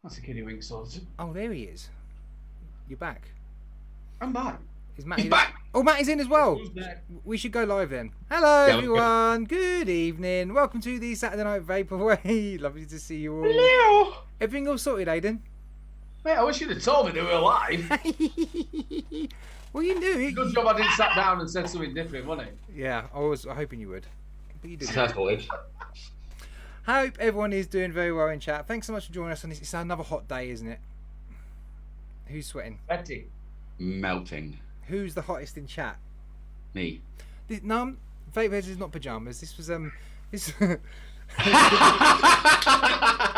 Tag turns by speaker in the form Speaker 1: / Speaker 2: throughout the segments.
Speaker 1: That's a kiddie wink sorted.
Speaker 2: Oh, there he is. You're back.
Speaker 1: I'm back.
Speaker 2: Is Matty
Speaker 1: He's back.
Speaker 2: Oh, Matty's in as well. We should go live then. Hello, everyone. Good evening. Welcome to the Saturday Night Vaporwave. Lovely to see you all.
Speaker 1: Hello.
Speaker 2: Everything all sorted, Aden?
Speaker 1: Mate, I wish you'd have told me they were live.
Speaker 2: Well, you knew.
Speaker 1: Good job I didn't sat down and said something different, wasn't it?
Speaker 2: Yeah, I was hoping you would. But you didn't.
Speaker 3: Careful.
Speaker 2: Hope everyone is doing very well in chat. Thanks so much for joining us on this. It's another hot day, isn't it? Who's sweating?
Speaker 1: Betty.
Speaker 3: Melting.
Speaker 2: Who's the hottest in chat?
Speaker 3: Me.
Speaker 2: No, Vapeheads is not pajamas. This was this.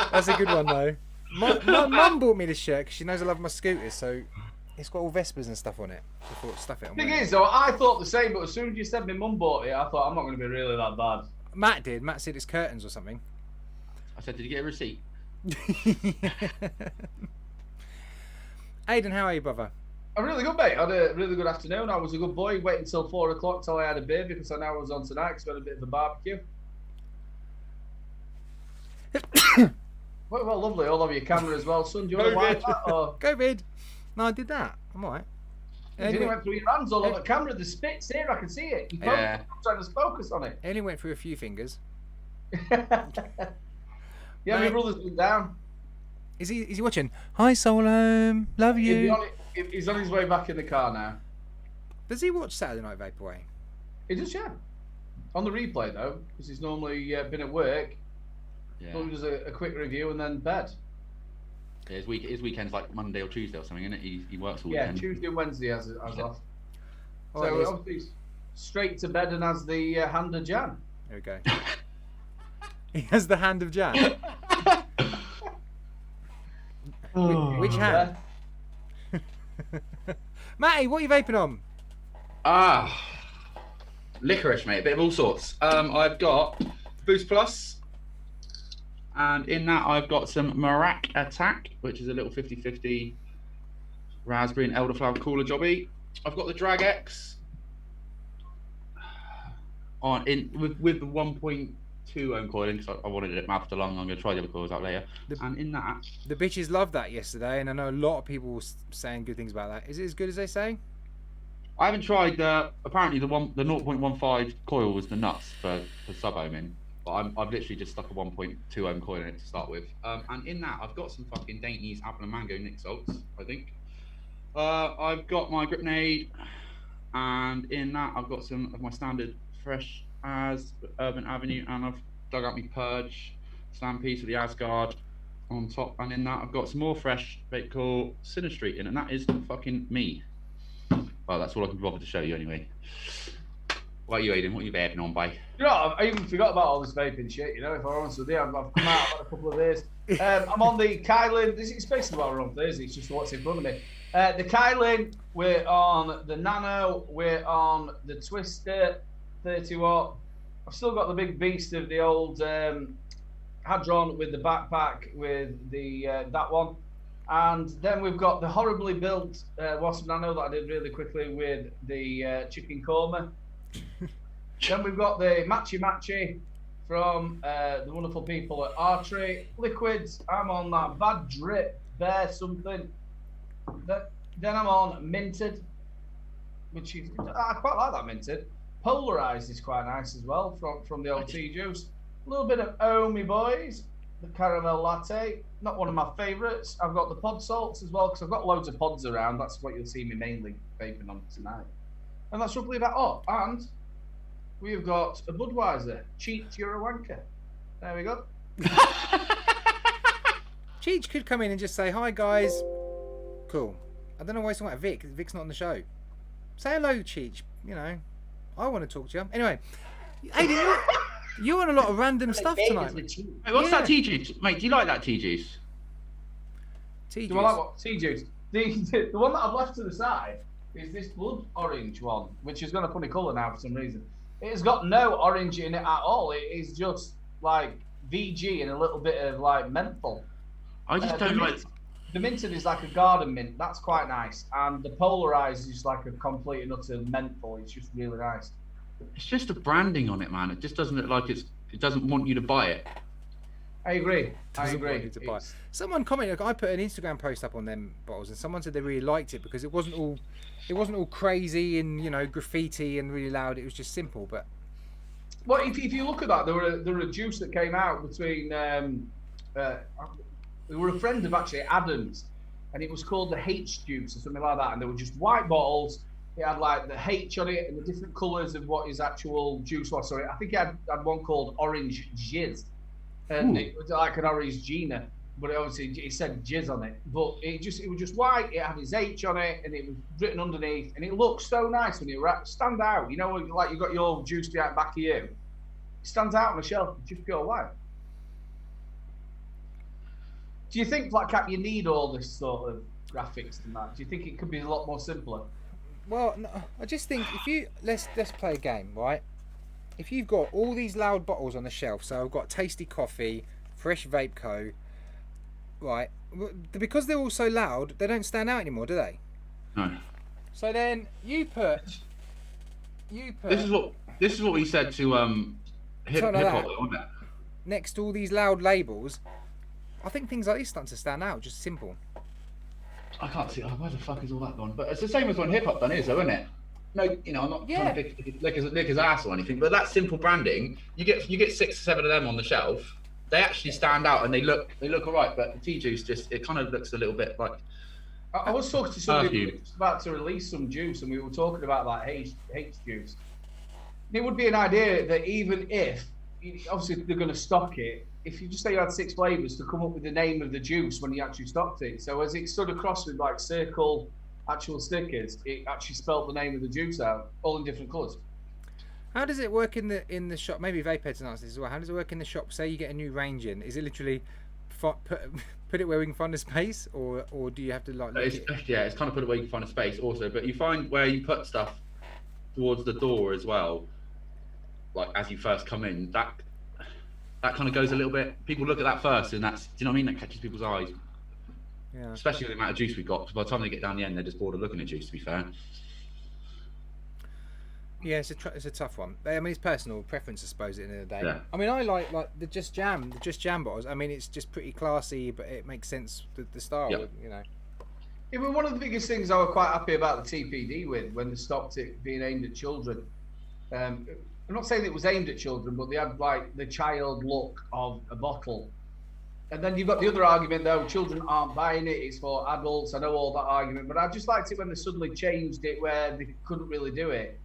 Speaker 2: That's a good one though. Mum bought me this shirt because she knows I love my scooters. So It's got all Vespers and stuff on it. So I thought, stuff it on.
Speaker 1: Thing is, though, I thought the same, but as soon as you said my mum bought it, I thought I'm not going to be really that bad.
Speaker 2: Matt did. Matt said it's curtains or something.
Speaker 3: I said, did you get a receipt?
Speaker 2: Aden, how are you, brother?
Speaker 1: I'm really good, mate. I had a really good afternoon. I was a good boy. Waiting until 4 o'clock till I had a beer because I know I was on tonight because we had a bit of a barbecue. Well, lovely. All over your camera as well, son. Do you want to wipe that? Or...
Speaker 2: COVID. No, I did that. I'm alright.
Speaker 1: Anyway, went through your hands all over the camera. The spit's here. I can see it. You I'm trying to focus on it.
Speaker 2: I only went through a few fingers.
Speaker 1: Yeah, my brother's been down.
Speaker 2: Is he watching? Hi, Solom. Love you.
Speaker 1: He's on his way back in the car now.
Speaker 2: Does he watch Saturday Night Vaporwave?
Speaker 1: He does, yeah. On the replay, though, because he's normally been at work.
Speaker 3: Yeah.
Speaker 1: So he does a quick review and then bed.
Speaker 3: Yeah, his weekend's like Monday or Tuesday or something, isn't it? He works all
Speaker 1: Yeah,
Speaker 3: weekend.
Speaker 1: Tuesday and Wednesday as off.
Speaker 2: Oh,
Speaker 1: So obviously straight to bed and has the hand of Jan.
Speaker 2: There we go. He has the hand of Jan. Which hand? Matty, what are you vaping on?
Speaker 3: Licorice, mate. A bit of all sorts. I've got Boost Plus, and in that I've got some Marac Attack, which is a little 50-50 raspberry and elderflower cooler jobby. I've got the Drag X with the 1.2 ohm coiling because I wanted it mouth to lung. I'm going to try the other coils out later. And in that,
Speaker 2: the bitches loved that yesterday, and I know a lot of people were saying good things about that. Is it as good as they say? I
Speaker 3: haven't tried apparently the 0.15 coil was the nuts for sub ohming, but I've literally just stuck a 1.2 ohm coil in it to start with. And in that I've got some fucking Dainties apple and mango Nick salts, I think. I've got my Gripnade, and in that I've got some of my standard fresh as Urban Avenue, and I've dug out my Purge stand piece with the Asgard on top, and in that I've got some more fresh vape called Sinistreet in, and that is fucking me. Well, that's all I can bother to show you anyway. What are you, Aiden? What are you vaping on, by?
Speaker 1: You know, I even forgot about all this vaping shit, you know, if I'm honest with you. I've come out, I've had a couple of days. I'm on the Kylan. This is basically what we're on Thursday, it's just what's in front of me. The Kylan, we're on the Nano, we're on the Twister, 30 watt. I've still got the big beast of the old Hadron with the backpack with the that one. And then we've got the horribly built Wasp Nano that I did really quickly with the chicken korma. Then we've got the Matchy from the wonderful people at Archery. Liquids, I'm on that Bad Drip Bear something. Then I'm on Minted, which is, I quite like that Minted. Polarized is quite nice as well from the old tea juice. A little bit of Omi Boys, the caramel latte, not one of my favourites. I've got the pod salts as well because I've got loads of pods around. That's what you'll see me mainly vaping on tonight. And that's roughly about all. And we've got a Budweiser. Cheech, you're a wanker. There we go.
Speaker 2: Cheech could come in and just say, hi guys. Cool. I don't know why he's talking about Vic. Vic's not on the show. Say hello, Cheech. You know, I want to talk to you. Anyway, Aiden, you're on a lot of random stuff tonight.
Speaker 3: Hey, what's that tea juice? Mate, do you like that tea juice?
Speaker 2: Tea juice?
Speaker 1: Do I like what? Tea juice. The one that I've left to the side is this blood orange one, which has got a funny colour now for some reason. It has got no orange in it at all. It is just like VG and a little bit of like menthol.
Speaker 3: I just don't like...
Speaker 1: The minted is like a garden mint. That's quite nice. And the polarized is like a complete and utter menthol. It's just really nice.
Speaker 3: It's just the branding on it, man. It just doesn't look like it doesn't want you to buy it.
Speaker 1: I agree. I agree.
Speaker 2: Someone commented. I put an Instagram post up on them bottles, and someone said they really liked it because it wasn't all crazy and, you know, graffiti and really loud. It was just simple. But
Speaker 1: well, if you look at that, there were a juice that came out between. They were a friend of actually Aden's, and it was called the H juice or something like that. And they were just white bottles. It had like the H on it and the different colours of what his actual juice was. Sorry, I think it had one called Orange Jizz. And it was like an orange Gina, but it said jizz on it. But it was just white. It had his H on it, and it was written underneath, and it looked so nice when it stand out. You know, like you got your juice behind back of you. It stands out on the shelf, just pure white. Do you think, Flatcap, you need all this sort of graphics than that? Do you think it could be a lot more simpler?
Speaker 2: Well, no, I just think if you let's play a game, right? If you've got all these loud bottles on the shelf, so I've got Tasty Coffee, Fresh Vape Co, right? Because they're all so loud, they don't stand out anymore, do they?
Speaker 3: No.
Speaker 2: So then you put.
Speaker 3: This is what we said to hip
Speaker 2: Something like
Speaker 3: hop,
Speaker 2: that.
Speaker 3: wasn't it?
Speaker 2: Next to all these loud labels, I think things like this starting to stand out. Just simple.
Speaker 3: I can't see. Oh, where the fuck is all that gone? But it's the same as when hip hop done is, though, isn't it? No, you know, I'm not trying to lick his ass or anything, but that simple branding, you get 6 or 7 of them on the shelf. They actually stand out and they look alright. But the tea juice it kind of looks a little bit like.
Speaker 1: I was talking to somebody who was about to release some juice, and we were talking about like H juice. It would be an idea that even if, obviously they're going to stock it, if you just say you had 6 flavours, to come up with the name of the juice when you actually stocked it. So as it stood across with like circle actual stickers, it actually spelled the name of the juice out, all in different colours.
Speaker 2: How does it work in the shop? Maybe Vapeheads can answer this as well. How does it work in the shop? Say you get a new range in, is it literally put it where we can find a space, or do you have to like?
Speaker 3: It's kind of put it where you can find a space also, but you find where you put stuff towards the door as well, like as you first come in. That kind of goes a little bit. People look at that first, and that's, do you know what I mean? That catches people's eyes.
Speaker 2: Yeah.
Speaker 3: Especially with the amount of juice we've got. Because by the time they get down the end, they're just bored of looking at juice. To be fair.
Speaker 2: Yeah, it's a tough one. I mean, it's personal preference, I suppose, at the end of the day.
Speaker 3: Yeah.
Speaker 2: I mean, I like the Just Jam bottles. I mean, it's just pretty classy, but it makes sense with the style, you know.
Speaker 1: Yeah, but one of the biggest things I was quite happy about the TPD with, when they stopped it being aimed at children. I'm not saying it was aimed at children, but they had like the child look of a bottle. And then you've got the other argument, though, children aren't buying it, it's for adults. I know all that argument, but I just liked it when they suddenly changed it where they couldn't really do it.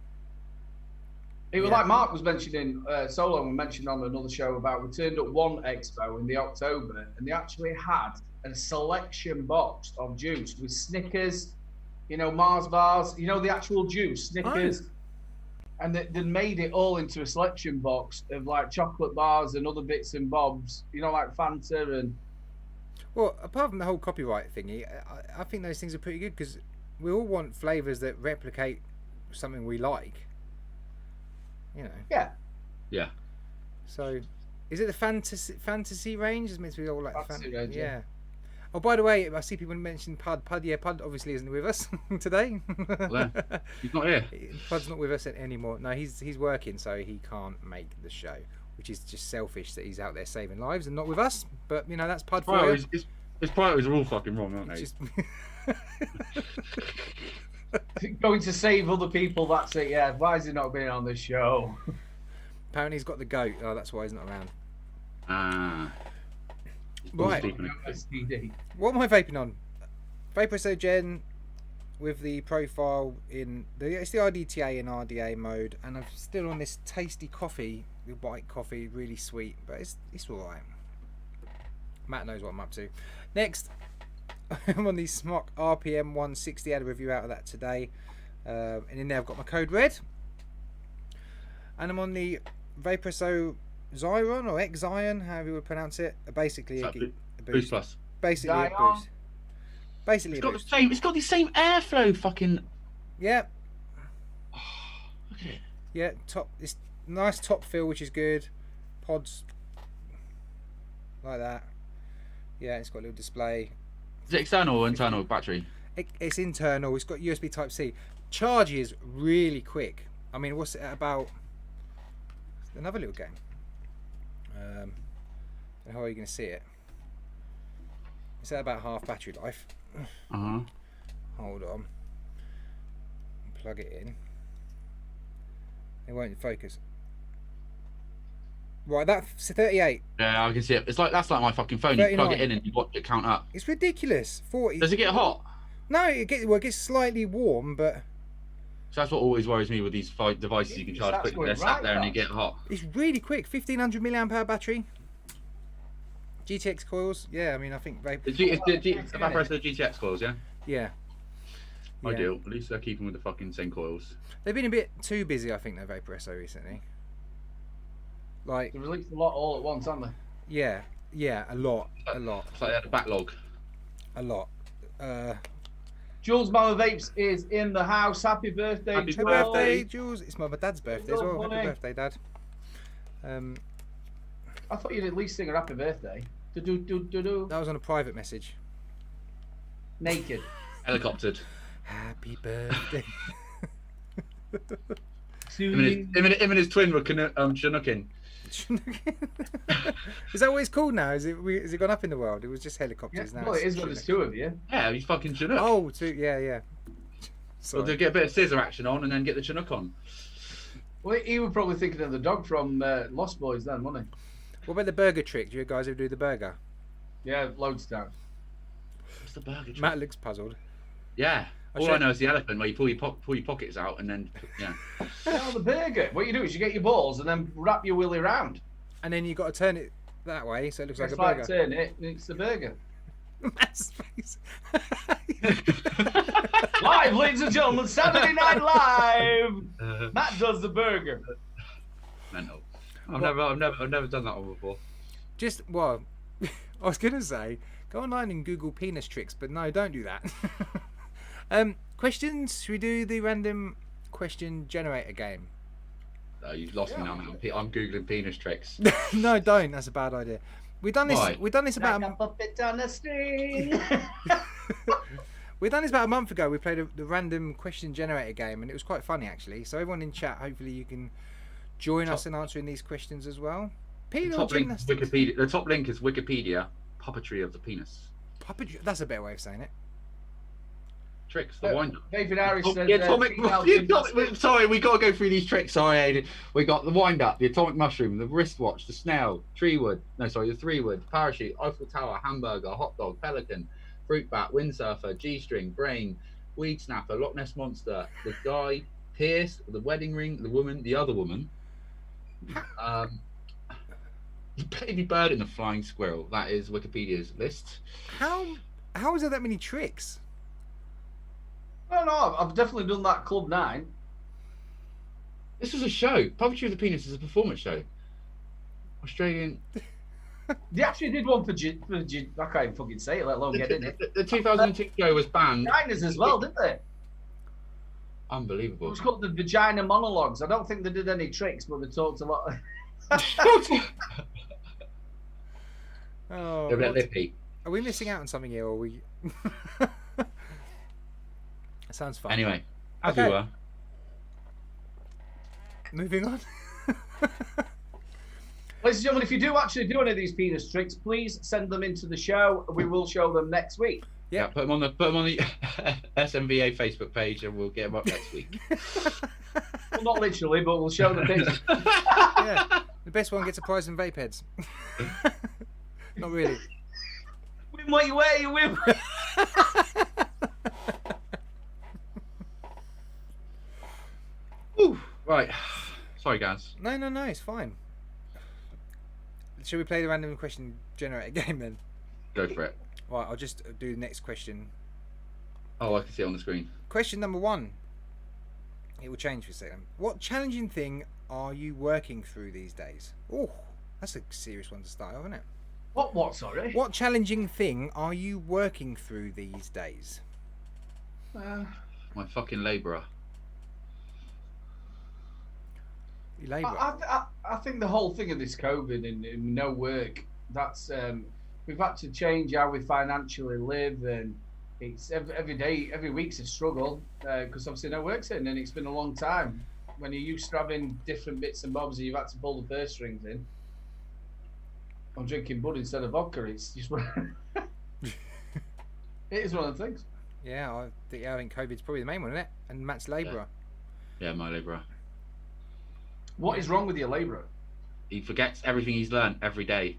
Speaker 1: It was like Mark was mentioning, Solo mentioned on another show about, we turned up one expo in the October, and they actually had a selection box of juice with Snickers, you know, Mars bars, you know, the actual juice, Snickers. Oh. And they made it all into a selection box of like chocolate bars and other bits and bobs, you know, like Fanta and.
Speaker 2: Well, apart from the whole copyright thingy, I think those things are pretty good because we all want flavours that replicate something we like. You know.
Speaker 1: Yeah.
Speaker 3: Yeah.
Speaker 2: So, is it the fantasy range? It's meant to be all like
Speaker 1: fantasy range.
Speaker 2: Yeah. Oh, by the way, I see people mention Pud. Pud obviously isn't with us today.
Speaker 3: Well, he's not here.
Speaker 2: Pud's not with us anymore. No, he's working, so he can't make the show, which is just selfish that he's out there saving lives and not with us. But you know, that's Pud for you.
Speaker 3: His priorities are all fucking wrong, aren't they?
Speaker 2: Just...
Speaker 1: Going to save other people, that's it, yeah. Why is he not being on this show?
Speaker 2: Apparently he's got the goat. Oh, that's why he's not around. Right. What am I vaping on? Vaporesso Gen with the profile in it's the RDTA and RDA mode, and I'm still on this Tasty Coffee, the white coffee, really sweet, but it's alright. Matt knows what I'm up to. Next, I'm on the Smock RPM 160. I had a review out of that today, and in there I've got my code red, and I'm on the Vaporesso Xion or X-Xion, however you would pronounce it. Basically a
Speaker 3: Boost Plus.
Speaker 2: Basically a boost. Basically
Speaker 3: it's got the same airflow fucking.
Speaker 2: Yeah.
Speaker 3: Oh, look at it.
Speaker 2: Yeah, it's nice top fill, which is good. Pods like that. Yeah, it's got a little display.
Speaker 3: Is it external or internal battery?
Speaker 2: It's internal. It's got USB Type C. Charges really quick. I mean, what's it at about? Another little game. How are you going to see it? It's at about half battery life. Hold on. Plug it in. It won't focus. Right, that's 38.
Speaker 3: Yeah, I can see it. That's like my fucking phone. 39. You plug it in and you watch it count up.
Speaker 2: It's ridiculous. 40.
Speaker 3: Does it get hot?
Speaker 2: No, it gets slightly warm, but.
Speaker 3: So that's what always worries me with these devices you can charge quickly. They're sat there and they get hot.
Speaker 2: It's really quick. 1500 mAh battery. GTX coils. Yeah, I mean, I think they.
Speaker 3: Vaporesso GTX coils, yeah.
Speaker 2: Yeah.
Speaker 3: Ideal. At least they're keeping with the fucking same coils.
Speaker 2: They've been a bit too busy, I think, though, Vaporesso recently. Like.
Speaker 1: They released a lot all at once, haven't they?
Speaker 2: Yeah, a lot.
Speaker 3: It's like they had a backlog.
Speaker 2: A lot.
Speaker 1: Jules Mama Vapes is in the house. Happy birthday,
Speaker 3: Happy
Speaker 2: Happy
Speaker 1: Jules.
Speaker 2: birthday, Jules. It's my dad's birthday as
Speaker 1: Good
Speaker 2: well. Happy
Speaker 1: morning.
Speaker 2: birthday, Dad.
Speaker 1: I thought you'd at least sing a happy birthday. Do.
Speaker 2: That was on a private message.
Speaker 1: Naked.
Speaker 3: Helicoptered.
Speaker 2: Happy birthday.
Speaker 3: Him and his twin were Chinooking.
Speaker 2: Is that what it's called now? Is it gone up in the world? It was just helicopters now.
Speaker 1: Well, it is when there's two of you.
Speaker 3: Yeah, he's fucking Chinook.
Speaker 2: Oh, yeah.
Speaker 3: So
Speaker 2: Sorry.
Speaker 3: they'll get a bit of scissor action on and then get the Chinook on.
Speaker 1: Well, he was probably thinking of the dog from Lost Boys then, wasn't
Speaker 2: What about the burger trick? Do you guys ever do the burger?
Speaker 1: he? Yeah, loads of times.
Speaker 3: What's the burger trick?
Speaker 2: Matt looks puzzled.
Speaker 3: Yeah.
Speaker 2: I'll
Speaker 3: All
Speaker 2: show-
Speaker 3: I know is the elephant where you pull your pockets out and then, yeah.
Speaker 1: Yeah, the burger. What you do is you get your balls and then wrap your willy round.
Speaker 2: And then you got to turn it that way so it looks like
Speaker 1: It's
Speaker 2: a
Speaker 1: like
Speaker 2: burger.
Speaker 1: turn it, and it's the burger.
Speaker 2: Matt's face.
Speaker 1: Live, ladies and gentlemen, Saturday Night Live. Matt does the burger.
Speaker 3: Mental. I've never done that one before.
Speaker 2: I was gonna say go online and Google penis tricks, but no, don't do that. Questions? Should we do the random question generator game?
Speaker 3: You've lost me now, man. I'm googling penis tricks.
Speaker 2: No, don't. That's a bad idea. We've done this.
Speaker 3: Why?
Speaker 2: We've done this about.
Speaker 1: Like a puppet on a string.
Speaker 2: We've done this about a month ago. We played the random question generator game, and it was quite funny actually. So everyone in chat, hopefully you can join us in answering these questions as well.
Speaker 3: The top link is Wikipedia. The top link is Wikipedia. Puppetry of the penis.
Speaker 2: Puppetry. That's a better way of saying it.
Speaker 3: Tricks. The wind up.
Speaker 1: David Harris said,
Speaker 3: The atomic. Sorry, we got to go through these tricks. Sorry, Aiden. We got the wind up, the atomic mushroom, the wristwatch, the snail, the 3-wood, parachute, Eiffel Tower, hamburger, hot dog, pelican, fruit bat, windsurfer, G-string, brain, weed snapper, Loch Ness monster, the guy, Pierce, the wedding ring, the woman, the other woman, the baby bird, and the flying squirrel. That is Wikipedia's list.
Speaker 2: How is there that many tricks?
Speaker 1: I don't know. I've definitely done that Club 9.
Speaker 3: This was a show. Puppetry of the Penis is a performance show. Australian.
Speaker 1: They actually did one for I can't even fucking say it, let alone get in it.
Speaker 3: The 2002 show was banned.
Speaker 1: Vaginas as well, didn't they? It
Speaker 3: Unbelievable.
Speaker 1: was called the Vagina Monologues. I don't think they did any tricks, but they talked a lot.
Speaker 2: Oh,
Speaker 3: They're a bit lippy.
Speaker 2: are we missing out on something here, or are we? That sounds fun.
Speaker 3: Anyway, as
Speaker 2: Okay.
Speaker 3: we were.
Speaker 2: Moving on.
Speaker 1: Ladies and gentlemen, if you do actually do any of these penis tricks, please send them into the show. We will show them next week.
Speaker 3: Yeah, put them on the SNVA Facebook page, and we'll get them up next week.
Speaker 1: Well, not literally, but we'll show the pictures.
Speaker 2: Yeah. The best one gets a prize in vape heads. Not really.
Speaker 1: Win what you wear, you win.
Speaker 3: Right. Sorry, guys.
Speaker 2: No, it's fine. Should we play the random question generator game then?
Speaker 3: Go for it.
Speaker 2: Right, I'll just do the next question.
Speaker 3: Oh, I can see it on the screen.
Speaker 2: Question number 1. It will change for a second. What challenging thing are you working through these days? Oh, that's a serious one to start off, isn't it?
Speaker 1: What, sorry?
Speaker 2: What challenging thing are you working through these days?
Speaker 3: My fucking labourer.
Speaker 2: You labour.
Speaker 1: I think the whole thing of this COVID and no work, that's we've had to change how we financially live, and it's every day, every week's a struggle because obviously no work's in, and it's been a long time. When you're used to having different bits and bobs, and you've had to pull the purse strings in. I'm drinking Bud instead of vodka. It's just it is one of the things.
Speaker 2: Yeah, I think COVID's probably the main one, isn't it? And Matt's labourer.
Speaker 3: Yeah, my labourer.
Speaker 1: What is wrong with your labourer?
Speaker 3: He forgets everything he's learned every day.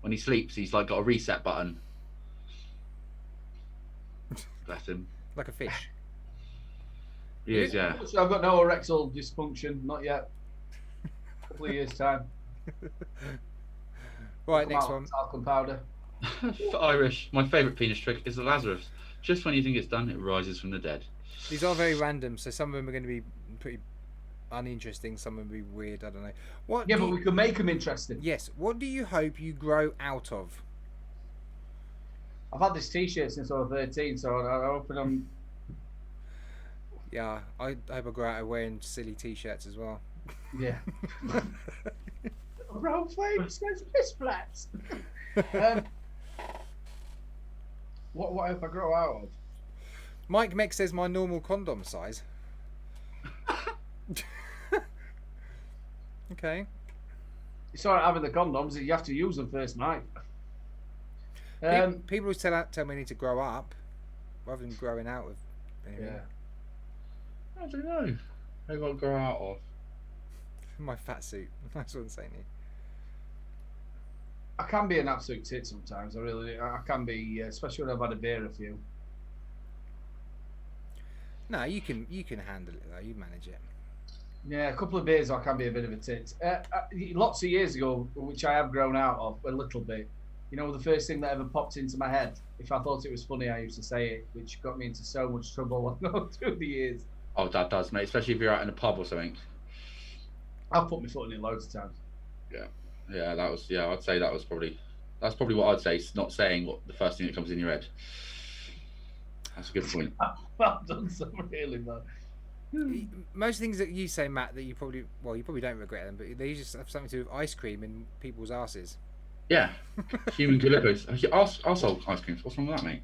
Speaker 3: When he sleeps, he's like got a reset button. Bless him.
Speaker 2: Like a fish.
Speaker 3: He is, yeah.
Speaker 1: So I've got no erectile dysfunction, not yet. A couple of years time.
Speaker 2: Right,
Speaker 1: Come
Speaker 2: next
Speaker 1: out,
Speaker 2: one.
Speaker 1: talcum powder.
Speaker 3: For Irish, my favourite penis trick is the Lazarus. Just when you think it's done, it rises from the dead.
Speaker 2: These are very random, so some of them are going to be pretty uninteresting, some will be weird, I don't know. What
Speaker 1: Yeah,
Speaker 2: do
Speaker 1: but
Speaker 2: you-
Speaker 1: we could make them interesting.
Speaker 2: Yes, what do you hope you grow out of?
Speaker 1: I've had this T-shirt since I was 13, so I open them.
Speaker 2: Yeah, I hope I go out wearing silly t-shirts as well.
Speaker 1: Yeah. Bro Vapes, there's piss flats. What if I grow out of?
Speaker 2: Mike Meck says my normal condom size. Okay.
Speaker 1: It's alright having the condoms, you have to use them first, Mike.
Speaker 2: People always tell me I need to grow up rather than growing out of anything.
Speaker 1: Yeah.
Speaker 3: I don't know. I got to grow out of.
Speaker 2: My fat suit. That's what I'm saying here.
Speaker 1: I can be an absolute tit sometimes. I can be, especially when I've had a beer a few.
Speaker 2: No, you can handle it though. You manage it.
Speaker 1: Yeah, a couple of beers I can be a bit of a tit. Lots of years ago, which I have grown out of a little bit. You know, the first thing that ever popped into my head, if I thought it was funny, I used to say it, which got me into so much trouble through the years.
Speaker 3: Oh, that does, mate. Especially if you're out in a pub or something.
Speaker 1: I've put my foot in it loads of times.
Speaker 3: Yeah, that was. Yeah, I'd say that's probably what I'd say. It's not saying what the first thing that comes in your head. That's a good point.
Speaker 1: I've done some really though.
Speaker 2: Most things that you say, Matt, that you probably don't regret them, but they just have something to do with ice cream in people's asses.
Speaker 3: Yeah, human calipos. Arsehole ice creams. What's wrong with that, mate?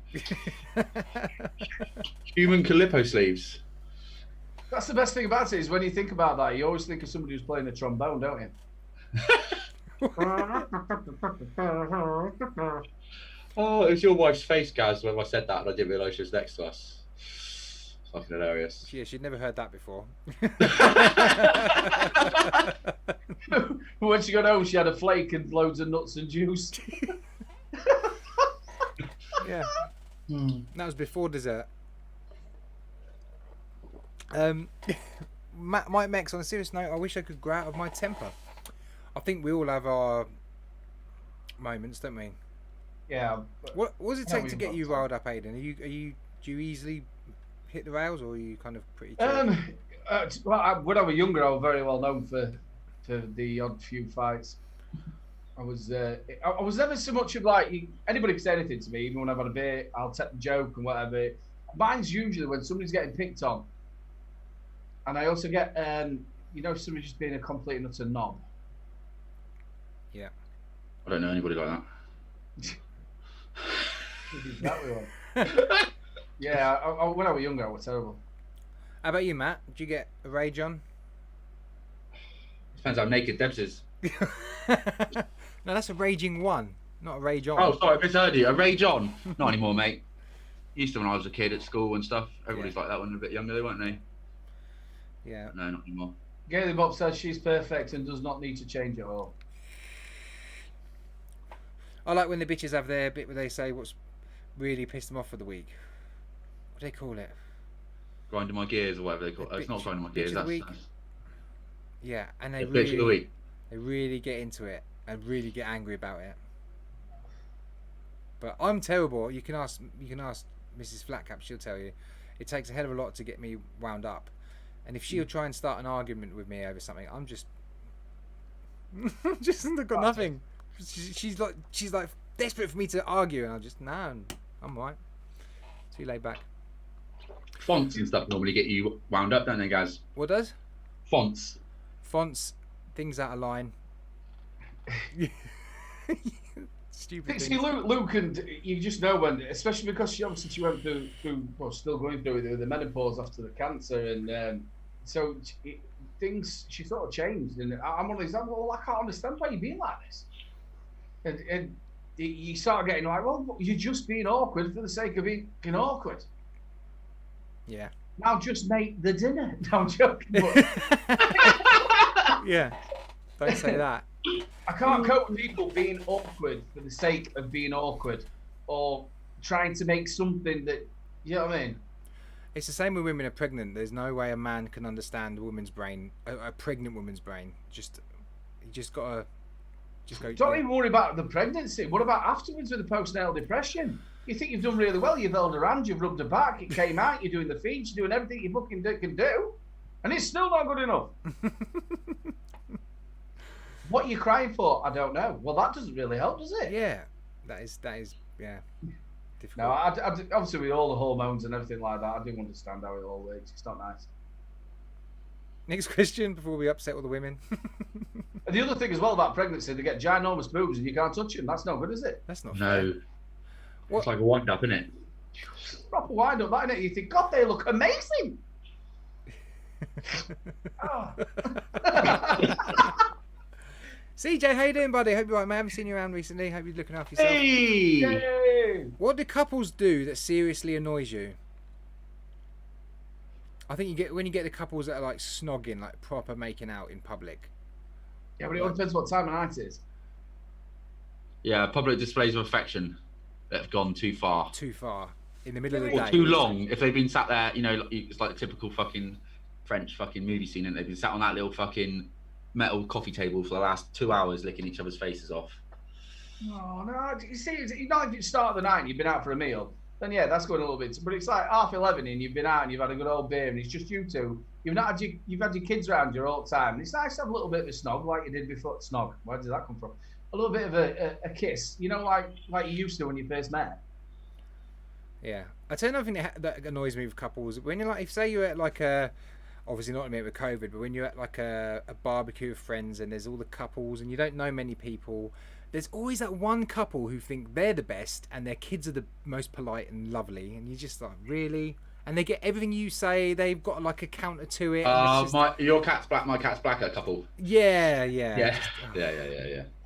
Speaker 3: Human calipo sleeves.
Speaker 1: That's the best thing about it is when you think about that, you always think of somebody who's playing a trombone, don't you?
Speaker 3: Oh, it was your wife's face, Gaz, when I said that, and I didn't realise she was next to us. It's fucking hilarious.
Speaker 2: Yeah, she'd never heard that before.
Speaker 1: When she got home, she had a flake and loads of nuts and juice.
Speaker 2: Yeah. That was before dessert. Mike Mex, on a serious note, I wish I could grow out of my temper. I think we all have our moments, don't we?
Speaker 1: Yeah.
Speaker 2: What does it take to get you riled up, Aden? Do you easily hit the rails, or are you kind of pretty chill?
Speaker 1: When I was younger, I was very well known for the odd few fights. I was never so much of like anybody can say anything to me, even when I've had a beer, I'll take the joke and whatever. Mine's usually when somebody's getting picked on, and I also get somebody just being a complete and utter knob.
Speaker 2: Yeah.
Speaker 3: I don't know anybody like that.
Speaker 1: Exactly one. Yeah, when I was younger, I was terrible.
Speaker 2: How about you, Matt? Did you get a rage on?
Speaker 3: Depends how naked Debs is.
Speaker 2: No, that's a raging one, not a rage on.
Speaker 3: Oh, sorry, I misheard you. A rage on? Not anymore, mate. Used to when I was a kid at school and stuff. Everybody's like that when they're a bit younger, weren't they?
Speaker 2: Yeah.
Speaker 3: No, not anymore.
Speaker 1: Gaily Bob says she's perfect and does not need to change at all.
Speaker 2: I like when the bitches have their bit where they say what's really pissed them off for the week. What do they call it?
Speaker 3: Grinding my gears or whatever they call it. It's not grinding my gears. That's
Speaker 2: yeah, and they
Speaker 3: bitch of the week.
Speaker 2: They really get into it and really get angry about it. But I'm terrible. You can ask Mrs. Flatcap. She'll tell you. It takes a hell of a lot to get me wound up. And if she'll try and start an argument with me over something, I'm just I've got nothing. She's like desperate for me to argue, and I just I'm right. Too laid back.
Speaker 3: Fonts and stuff normally get you wound up, don't they, guys?
Speaker 2: What does?
Speaker 3: Fonts,
Speaker 2: things out of line. Stupid.
Speaker 1: See, Luke, and you just know when, especially because she went through still going through it with the menopause after the cancer, and so things she sort of changed. And I'm one of these. Well, I can't understand why you're being like this. And you start getting like, well, you're just being awkward for the sake of being awkward.
Speaker 2: Yeah.
Speaker 1: Now just make the dinner. No, I'm joking. But...
Speaker 2: Yeah. Don't say that.
Speaker 1: I can't cope with people being awkward for the sake of being awkward, or trying to make something that, you know what I mean?
Speaker 2: It's the same when women are pregnant. There's no way a man can understand a woman's brain, a pregnant woman's brain. You just gotta go.
Speaker 1: Don't even worry about the pregnancy. What about afterwards with the postnatal depression? You think you've done really well. You've held her hand, you've rubbed her back, it came out, you're doing the feeds, you're doing everything you fucking can do, and it's still not good enough. What are you crying for? I don't know. Well, that doesn't really help, does it?
Speaker 2: Yeah, that is yeah.
Speaker 1: No, obviously with all the hormones and everything like that, I do understand how it all works. It's not nice.
Speaker 2: Next question before we upset all the women.
Speaker 1: And the other thing as well about pregnancy, they get ginormous boobs and you can't touch them. That's no good, is it?
Speaker 2: That's not fair.
Speaker 3: No. It's like a wind up, isn't it?
Speaker 1: Proper wind up, that, innit? You think, God, they look amazing. Oh.
Speaker 2: CJ, how you doing, buddy? Hope you're right, man. I haven't seen you around recently. Hope you're looking after yourself.
Speaker 3: Hey!
Speaker 1: Yay.
Speaker 2: What do couples do that seriously annoys you? I think when you get the couples that are like snogging, like proper making out in public.
Speaker 1: Yeah, but it all depends what time of night it is.
Speaker 3: Yeah, public displays of affection that have gone too far.
Speaker 2: Too far. In the middle of the
Speaker 3: Or
Speaker 2: day.
Speaker 3: too long. If they've been sat there, you know, it's like a typical fucking French fucking movie scene, and they've been sat on that little fucking metal coffee table for the last 2 hours licking each other's faces off.
Speaker 1: No, you see, you know, if you start of the night and you've been out for a meal, then yeah, that's going a little bit. But it's like 11:30 and you've been out and you've had a good old beer and it's just you two. You've had your kids around you all the time. And it's nice to have a little bit of a snog like you did before. Snog, where did that come from? A little bit of a kiss, you know, like you used to when you first met.
Speaker 2: Yeah, I tell you another thing that annoys me with couples. When you're like, if say you're at like a, obviously not at the minute with COVID, but when you're at like a barbecue of friends and there's all the couples and you don't know many people, there's always that one couple who think they're the best and their kids are the most polite and lovely, and you just like, really? And they get everything you say. They've got like a counter to it. And
Speaker 3: Your cat's black, my cat's blacker couple.
Speaker 2: Yeah.
Speaker 3: Yeah.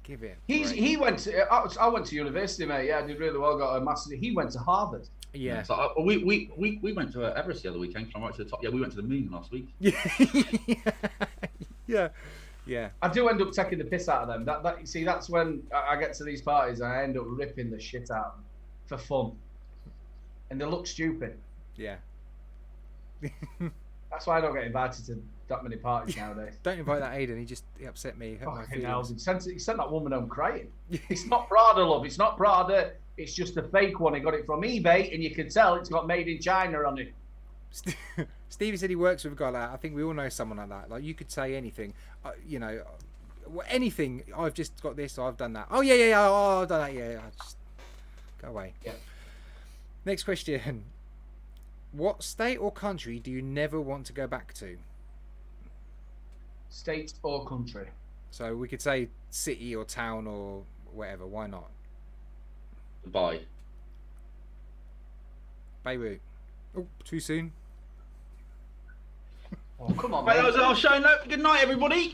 Speaker 2: Give it.
Speaker 1: He went to. I went to university, mate. Yeah, I did really well. Got a master's. He went to Harvard.
Speaker 2: Yeah.
Speaker 3: So we went to Everest the other weekend. From right to the top. Yeah, we went to the moon last week.
Speaker 2: Yeah.
Speaker 1: I do end up taking the piss out of them. See, that's when I get to these parties and I end up ripping the shit out of them for fun, and they look stupid.
Speaker 2: Yeah.
Speaker 1: That's why I don't get invited to that many parties nowadays.
Speaker 2: Don't invite that Aden. He upset me. He hurt my feelings.
Speaker 1: He sent that woman home crying. It's not Prada, love. It's not Prada. It's just a fake one. He got it from eBay, and you can tell it's got made in China on it.
Speaker 2: Stevie said he works with a guy like that. I think we all know someone like that. Like, you could say anything, you know, anything. I've just got this, or I've done that. Oh yeah. Oh, I've done that. Yeah. Just go away.
Speaker 1: Yeah.
Speaker 2: Next question. What state or country do you never want to go back to?
Speaker 1: State or country?
Speaker 2: So we could say city or town or whatever. Why not?
Speaker 3: Dubai.
Speaker 2: Beirut. Oh, too soon.
Speaker 1: Oh, come on,
Speaker 3: Right,
Speaker 1: mate.
Speaker 3: that was our show. No, good night, everybody.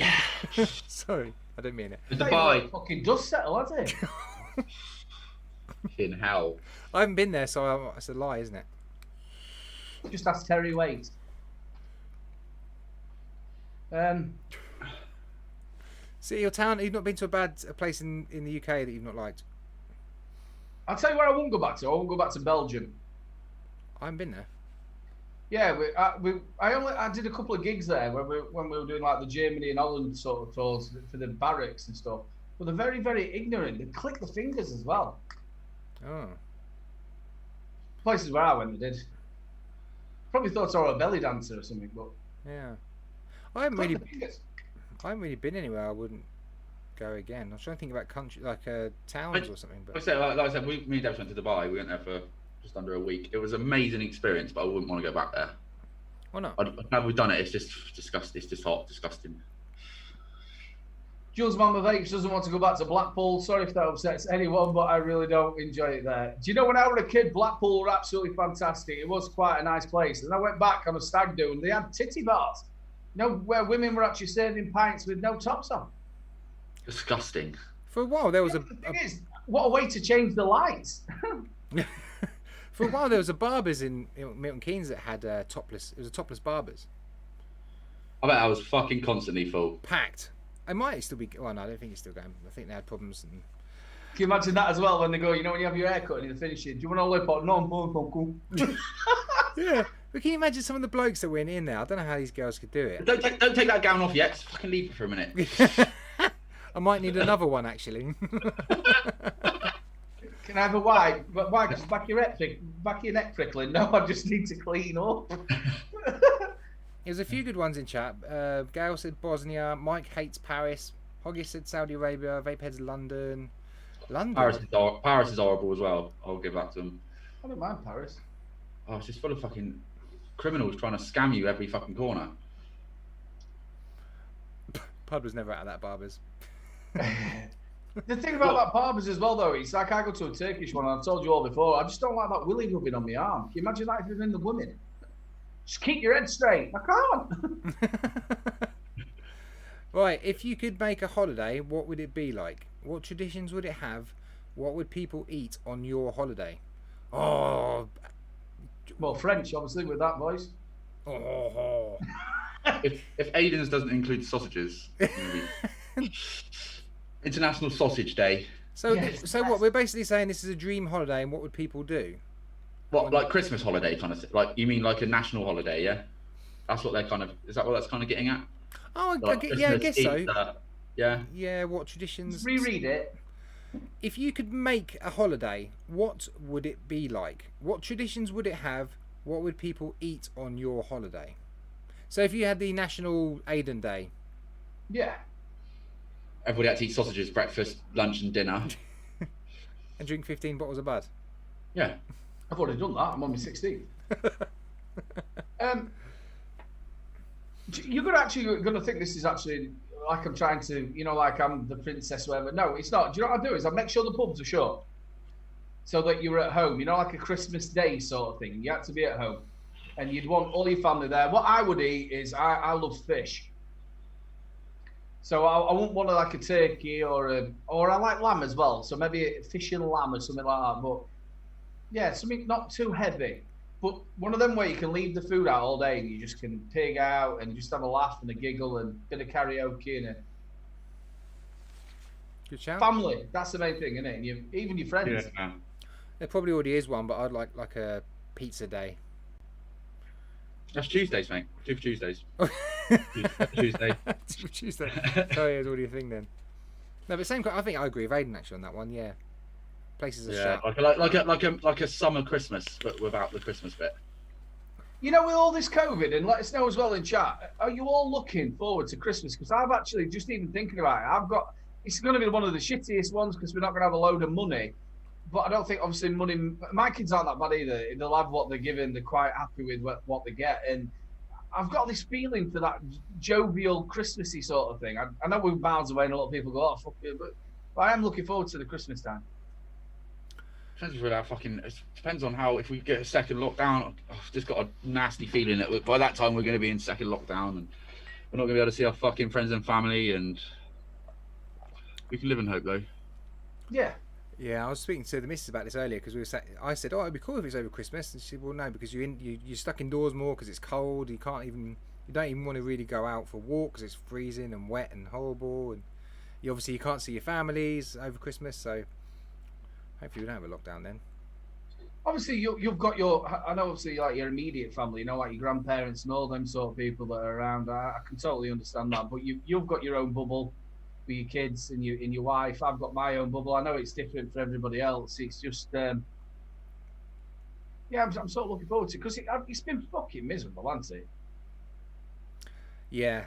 Speaker 2: Sorry, I didn't mean it.
Speaker 3: Dubai.
Speaker 1: Fucking dust settle, has it?
Speaker 3: In hell.
Speaker 2: I haven't been there, so it's a lie, isn't it?
Speaker 1: Just ask Terry Waite.
Speaker 2: City or town? You've not been to a place in the UK that you've not liked?
Speaker 1: I'll tell you where I won't go back to. I won't go back to Belgium.
Speaker 2: I haven't been there.
Speaker 1: Yeah, I did a couple of gigs there when we were doing like the Germany and Holland sort of tours for the barracks and stuff. But they're very, very ignorant. They click the fingers as well.
Speaker 2: Oh.
Speaker 1: Places where I went, they did. Probably thought I was a belly dancer or something, but
Speaker 2: Yeah. I haven't really been anywhere I wouldn't go again. I was trying to think about country, like towns or something. But
Speaker 3: Like I said, me and Dave went to Dubai. We went there for just under a week. It was an amazing experience, but I wouldn't want to go back there.
Speaker 2: why not?
Speaker 3: Now we've done it, it's just disgusting. It's just hot, disgusting.
Speaker 1: Jules Mama Vapes doesn't want to go back to Blackpool. Sorry if that upsets anyone, but I really don't enjoy it there. Do you know when I was a kid, Blackpool were absolutely fantastic. It was quite a nice place. And I went back on a stag do and they had titty bars. You know, where women were actually serving pints with no tops on.
Speaker 3: Disgusting.
Speaker 2: For a while there was
Speaker 1: The thing is, what a way to change the lights.
Speaker 2: For a while there was a Barbers in Milton Keynes that had topless. It was a topless Barbers.
Speaker 3: I bet I was fucking constantly full.
Speaker 2: Packed. It might still be. Well, no, I don't think it's still going. I think they had problems. And
Speaker 1: Can you imagine that as well when they go, you know, when you have your haircut and you finish it, do you want a lip on? No, I'm cool.
Speaker 2: yeah, but can you imagine some of the blokes that went in there? I don't know how these girls could do it.
Speaker 3: Don't take that gown off yet. Just fucking leave it for a minute.
Speaker 2: I might need another one actually.
Speaker 1: Can I have a why? But why? Because back your neck prickling. No, I just need to clean up.
Speaker 2: There's a few good ones in chat. Gail said Bosnia. Mike hates Paris. Hoggy said Saudi Arabia. Vapehead's London.
Speaker 3: Paris is horrible as well. I'll give that to them.
Speaker 1: I don't mind Paris.
Speaker 3: Oh, it's just full of fucking criminals trying to scam you every fucking corner.
Speaker 2: Pud was never out of that Barbers.
Speaker 1: The thing about that Barbers as well, though, it's like I go to a Turkish one, and I've told you all before, I just don't like that willy rubbing on my arm. Can you imagine that if you're in the women? Just keep your head straight. I can't.
Speaker 2: Right, if you could make a holiday, what would it be like? What traditions would it have? What would people eat on your holiday? Oh.
Speaker 1: Well, French, obviously, with that voice.
Speaker 2: Oh.
Speaker 3: If Aden's doesn't include sausages, International Sausage Day.
Speaker 2: So,
Speaker 1: Yes,
Speaker 2: so what? We're basically saying this is a dream holiday, and what would people do?
Speaker 3: What, like Christmas holiday kind of? Like you mean like a national holiday? Yeah, that's what they're kind of. Is that what that's kind of getting at?
Speaker 2: Oh,
Speaker 3: Like
Speaker 2: yeah, I
Speaker 3: Christmas,
Speaker 2: guess so.
Speaker 3: Easter, yeah.
Speaker 2: Yeah, what traditions?
Speaker 1: Just reread it.
Speaker 2: If you could make a holiday, what would it be like? What traditions would it have? What would people eat on your holiday? So if you had the National Aden Day.
Speaker 1: Yeah.
Speaker 3: Everybody had to eat sausages, breakfast, lunch, and dinner.
Speaker 2: And drink 15 bottles of Bud.
Speaker 3: Yeah.
Speaker 1: I've already done that. I'm on my 16th. You're going to think this is actually like I'm trying to, like I'm the princess or whatever. No, it's not. Do you know what I do? Is I make sure the pubs are shut so that you're at home. Like a Christmas Day sort of thing. You have to be at home. And you'd want all your family there. What I would eat is I love fish. So I wouldn't want like a turkey or I like lamb as well. So maybe a fish and lamb or something like that. But yeah, something not too heavy. But one of them where you can leave the food out all day and you just can pig out and just have a laugh and a giggle and a bit of karaoke and
Speaker 2: Good shout.
Speaker 1: family. That's the main thing, isn't it? And even your friends.
Speaker 3: Yeah.
Speaker 2: There probably already is one, but I'd like a pizza day.
Speaker 3: That's Tuesdays, mate. Do for Tuesdays. Tuesday.
Speaker 2: Tuesday. Sorry, it's already a thing then. No, but same. I think I agree with Aden actually on that one. Yeah, places are
Speaker 3: Yeah,
Speaker 2: shut.
Speaker 3: like a summer Christmas, but without the Christmas bit.
Speaker 1: With all this COVID, and let us know as well in chat, are you all looking forward to Christmas? Because I've actually just even thinking about it. It's going to be one of the shittiest ones because we're not going to have a load of money. But I don't think, obviously, money. My kids aren't that bad either. They'll have what they're given. They're quite happy with what they get. And I've got this feeling for that jovial, Christmassy sort of thing. I know we're miles away, and a lot of people go, "Oh, fuck it," but I am looking forward to the Christmas time.
Speaker 3: Depends on how. If we get a second lockdown, I've just got a nasty feeling that by that time we're going to be in second lockdown, and we're not going to be able to see our fucking friends and family. And we can live in hope, though.
Speaker 1: Yeah.
Speaker 2: Yeah, I was speaking to the missus about this earlier because I said, "Oh, it'd be cool if it's over Christmas," and she said, "Well, no, because you're stuck indoors more because it's cold. You don't even want to really go out for a walk because it's freezing and wet and horrible, and you can't see your families over Christmas. So hopefully we don't have a lockdown then."
Speaker 1: Obviously, you've got I know obviously like your immediate family, like your grandparents and all them sort of people that are around. I can totally understand that, but you've got your own bubble with your kids and your wife. I've got my own bubble. I know it's different for everybody else. It's just, I'm sort of looking forward to it because it's been fucking miserable, hasn't it?
Speaker 2: Yeah.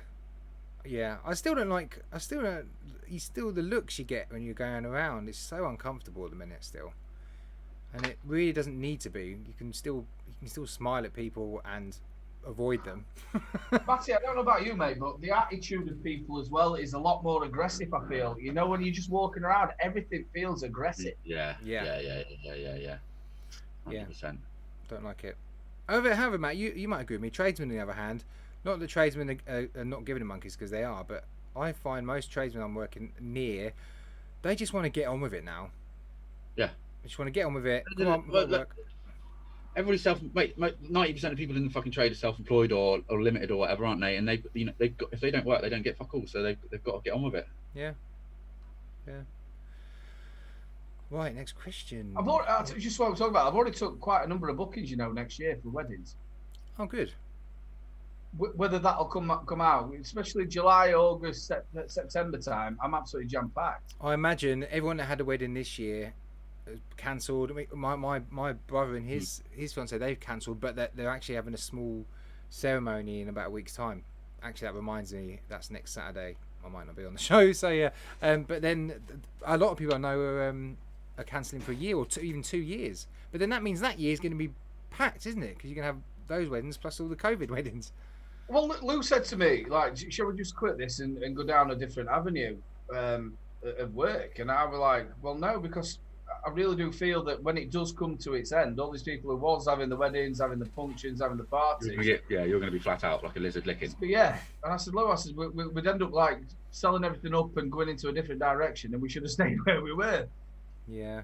Speaker 2: I still don't. The looks you get when you're going around. It's so uncomfortable at the minute still, and it really doesn't need to be. You can still smile at people and avoid them.
Speaker 1: Matty, I don't know about you, mate, but the attitude of people as well is a lot more aggressive, I feel. When you're just walking around, everything feels aggressive.
Speaker 3: Yeah.
Speaker 2: 100%.
Speaker 3: 100%.
Speaker 2: Don't like it. However, Matt, you might agree with me. Tradesmen, on the other hand, not that tradesmen are not giving the monkeys because they are, but I find most tradesmen I'm working near, they just want to get on with it now.
Speaker 3: Yeah.
Speaker 2: They just want to get on with it. Come on, work.
Speaker 3: Everybody's 90% of people in the fucking trade are self-employed or limited or whatever, aren't they? And if they don't work, they don't get fuck all. So they've got to get on with it.
Speaker 2: Yeah. Right, next question.
Speaker 1: Just what I'm talking about. I've already took quite a number of bookings, next year for weddings.
Speaker 2: Oh, good.
Speaker 1: Whether that'll come out, especially July, August, September time, I'm absolutely jam-packed.
Speaker 2: I imagine everyone that had a wedding this year cancelled. My brother and his fiance, they've cancelled, but they're actually having a small ceremony in about a week's time. Actually, that reminds me, that's next Saturday. I might not be on the show, so yeah. But then a lot of people I know are cancelling for a year or even 2 years. But But then that means that year's going to be packed, isn't it? Because you're going to have those weddings plus all the COVID weddings.
Speaker 1: Well, Lou said to me, like, shall we just quit this and go down a different avenue of work? And I was like, well, no, because I really do feel that when it does come to its end, all these people who was having the weddings, having the functions, having the parties.
Speaker 3: You're going to be flat out like a lizard licking.
Speaker 1: But yeah, and I said, Lou, we'd end up like selling everything up and going into a different direction, and we should have stayed where we were.
Speaker 2: Yeah.